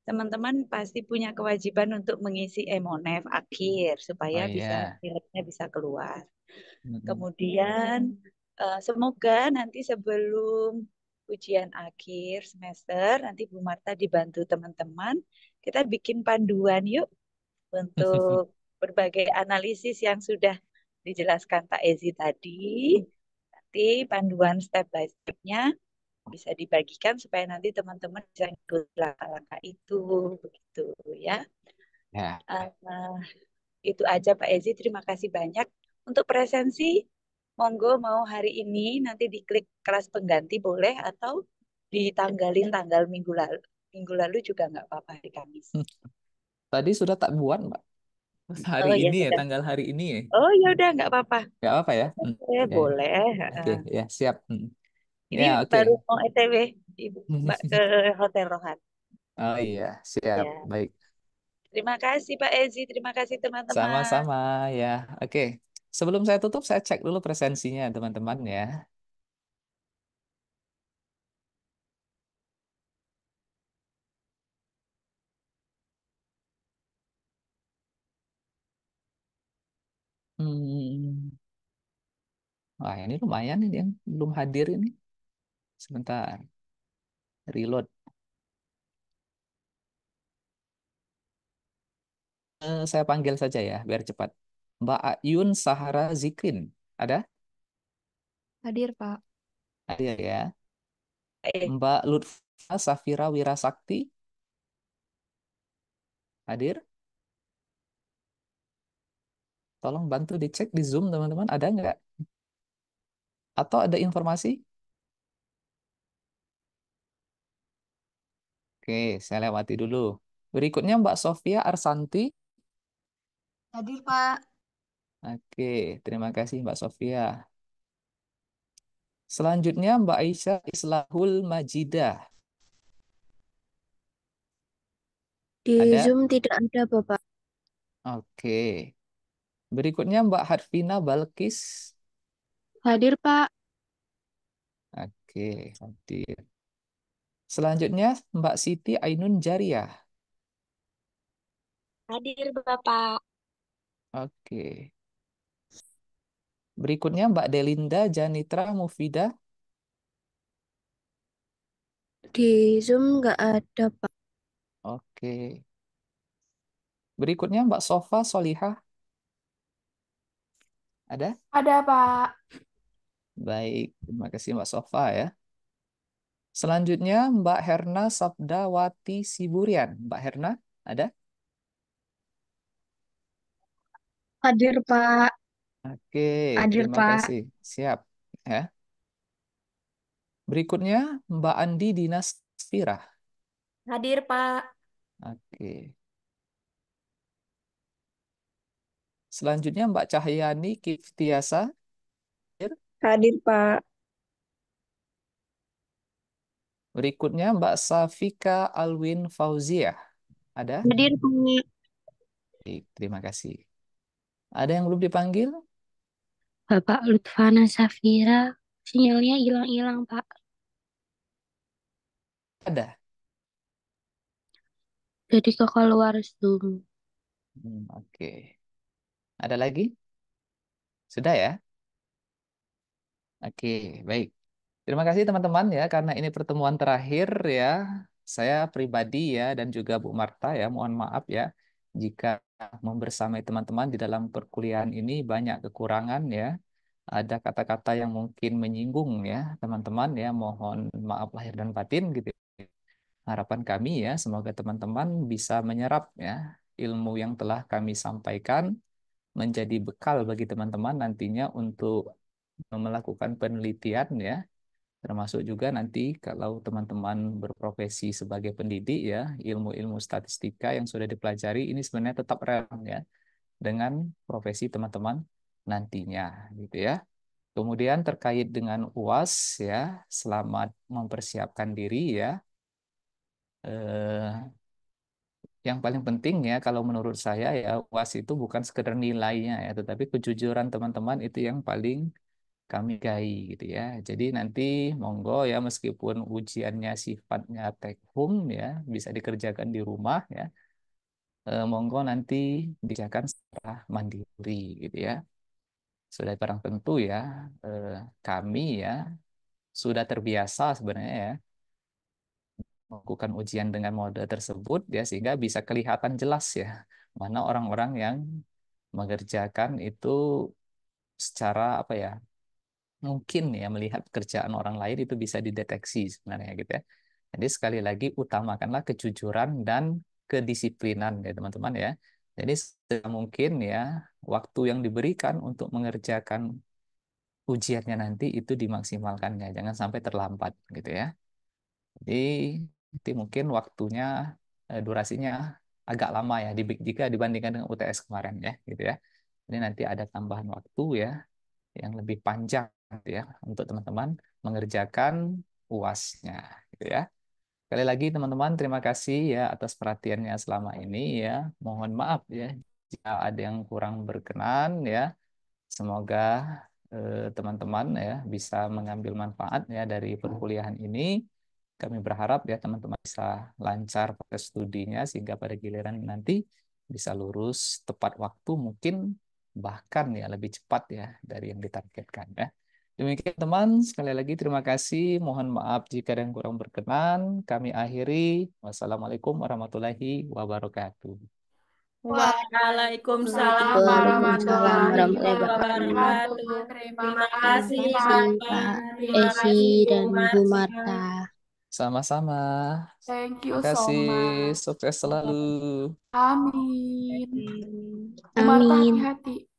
teman-teman pasti punya kewajiban untuk mengisi MONEF akhir supaya Oh bisa iya. nilainya bisa keluar. Mm-mm. Kemudian semoga nanti sebelum ujian akhir semester nanti Bu Marta dibantu teman-teman kita bikin panduan yuk untuk berbagai analisis yang sudah dijelaskan Pak Ezi tadi. Nanti panduan step by step-nya bisa dibagikan supaya nanti teman-teman bisa ikut langkah-langkah itu, begitu ya. Ya, Uh, itu aja Pak Ezi, terima kasih banyak. Untuk presensi, monggo mau hari ini nanti diklik kelas pengganti boleh atau ditanggalin tanggal minggu lalu juga nggak apa-apa hari Kamis. tadi sudah tak buat Mbak. Hari Oh ya ini ya, sudah. tanggal hari ini ya. Oh ya udah nggak apa-apa. Nggak apa ya? Ya, ya. Boleh. Oke, ya siap. Ini Ya, oke. baru mau ETW Ibu Mbak ke Hotel Rohan. Oh iya, siap. Ya. Baik. Terima kasih Pak Ezi, terima kasih teman-teman. Sama-sama ya. Oke. Sebelum saya tutup, saya cek dulu presensinya, teman-teman ya. Hmm. Wah, ini lumayan ini yang belum hadir ini. Sebentar, reload. Saya panggil saja ya, biar cepat. Mbak Ayun Sahara Zikrin. Ada? Hadir, Pak. Ada ya. Eh, Mbak Lutfa Safira Wirasakti. Hadir? Tolong bantu dicek di Zoom, teman-teman. Ada nggak? Atau ada informasi? Oke, saya lewati dulu. Berikutnya Mbak Sofia Arsanti. Hadir, Pak. Oke, terima kasih Mbak Sofia. Selanjutnya Mbak Aisyah Islahul Majidah. Di Ada? Zoom tidak ada, Bapak. Oke. Berikutnya Mbak Harvina Balkis. Hadir, Pak. Oke, hadir. Selanjutnya Mbak Siti Ainun Jariah. Hadir Bapak. Oke. Berikutnya Mbak Delinda Janitra Mufidah. Di Zoom nggak ada Pak. Oke. Berikutnya Mbak Sofa Solihah. Ada? Ada, Pak. Baik, terima kasih Mbak Sofa ya. Selanjutnya Mbak Herna Sabdawati Siburian. Mbak Herna, ada? Hadir Pak, Oke, hadir terima Pak, kasih. Siap. Ya. Berikutnya Mbak Andi Dinas Fira. Hadir, Pak. Oke. Selanjutnya Mbak Cahyani Kiftiasa. hadir Pak, Berikutnya Mbak Safika Alwin Fauzia. Ada? Hadir Pak. Baik, terima kasih. Ada yang belum dipanggil? Bapak Lutfana Safira. Sinyalnya hilang-hilang Pak. Ada. Jadi ke keluar Zoom. Oke. Ada lagi? Sudah ya? Oke, baik. Terima kasih teman-teman ya, karena ini pertemuan terakhir ya. Saya pribadi ya dan juga Bu Marta ya, mohon maaf ya jika membersamai teman-teman di dalam perkuliahan ini banyak kekurangan ya. Ada kata-kata yang mungkin menyinggung ya, teman-teman ya, mohon maaf lahir dan batin gitu. Harapan kami ya, semoga teman-teman bisa menyerap ya ilmu yang telah kami sampaikan menjadi bekal bagi teman-teman nantinya untuk melakukan penelitian ya, termasuk juga nanti kalau teman-teman berprofesi sebagai pendidik ya, ilmu-ilmu statistika yang sudah dipelajari ini sebenarnya tetap relevan ya dengan profesi teman-teman nantinya gitu ya. Kemudian terkait dengan UAS ya, selamat mempersiapkan diri ya. Eh, yang paling penting ya kalau menurut saya ya, UAS itu bukan sekedar nilainya ya, tetapi kejujuran teman-teman itu yang paling kami gai gitu ya. Jadi nanti monggo ya, meskipun ujiannya sifatnya take home ya, bisa dikerjakan di rumah ya. Monggo nanti dikerjakan secara mandiri gitu ya. Sudah barang tentu ya, eh, kami ya sudah terbiasa sebenarnya ya melakukan ujian dengan mode tersebut ya, sehingga bisa kelihatan jelas ya mana orang-orang yang mengerjakan itu secara apa ya, mungkin ya melihat pekerjaan orang lain itu bisa dideteksi sebenarnya gitu ya. Jadi sekali lagi utamakanlah kejujuran dan kedisiplinan ya teman-teman ya. Jadi mungkin ya waktu yang diberikan untuk mengerjakan ujiannya nanti itu dimaksimalkan ya, jangan sampai terlambat gitu ya. Jadi nanti mungkin waktunya durasinya agak lama ya jika dibandingkan dengan UTS kemarin ya gitu ya. Ini nanti ada tambahan waktu ya yang lebih panjang gitu ya untuk teman-teman mengerjakan UAS-nya gitu ya. Sekali lagi teman-teman, terima kasih ya atas perhatiannya selama ini ya. Mohon maaf ya jika ada yang kurang berkenan ya. Semoga teman-teman ya bisa mengambil manfaat ya dari perkuliahan ini. Kami berharap ya teman-teman bisa lancar pada studinya sehingga pada giliran nanti bisa lulus tepat waktu, mungkin bahkan ya lebih cepat ya dari yang ditargetkan ya. Demikian teman, sekali lagi terima kasih. Mohon maaf jika ada yang kurang berkenan. Kami akhiri. Wassalamualaikum warahmatullahi wabarakatuh. Waalaikumsalam Waalaikumsalam warahmatullahi warahmatullahi wabarakatuh. wabarakatuh. Terima Terima kasih, kasih Bapak. Pak Terima Esi kasih, Bu dan Bu Marta. Marta. Sama-sama. Thank Terima you so kasih. much. Sukses selalu. Amin. Bu Marta Amin. hati-hati.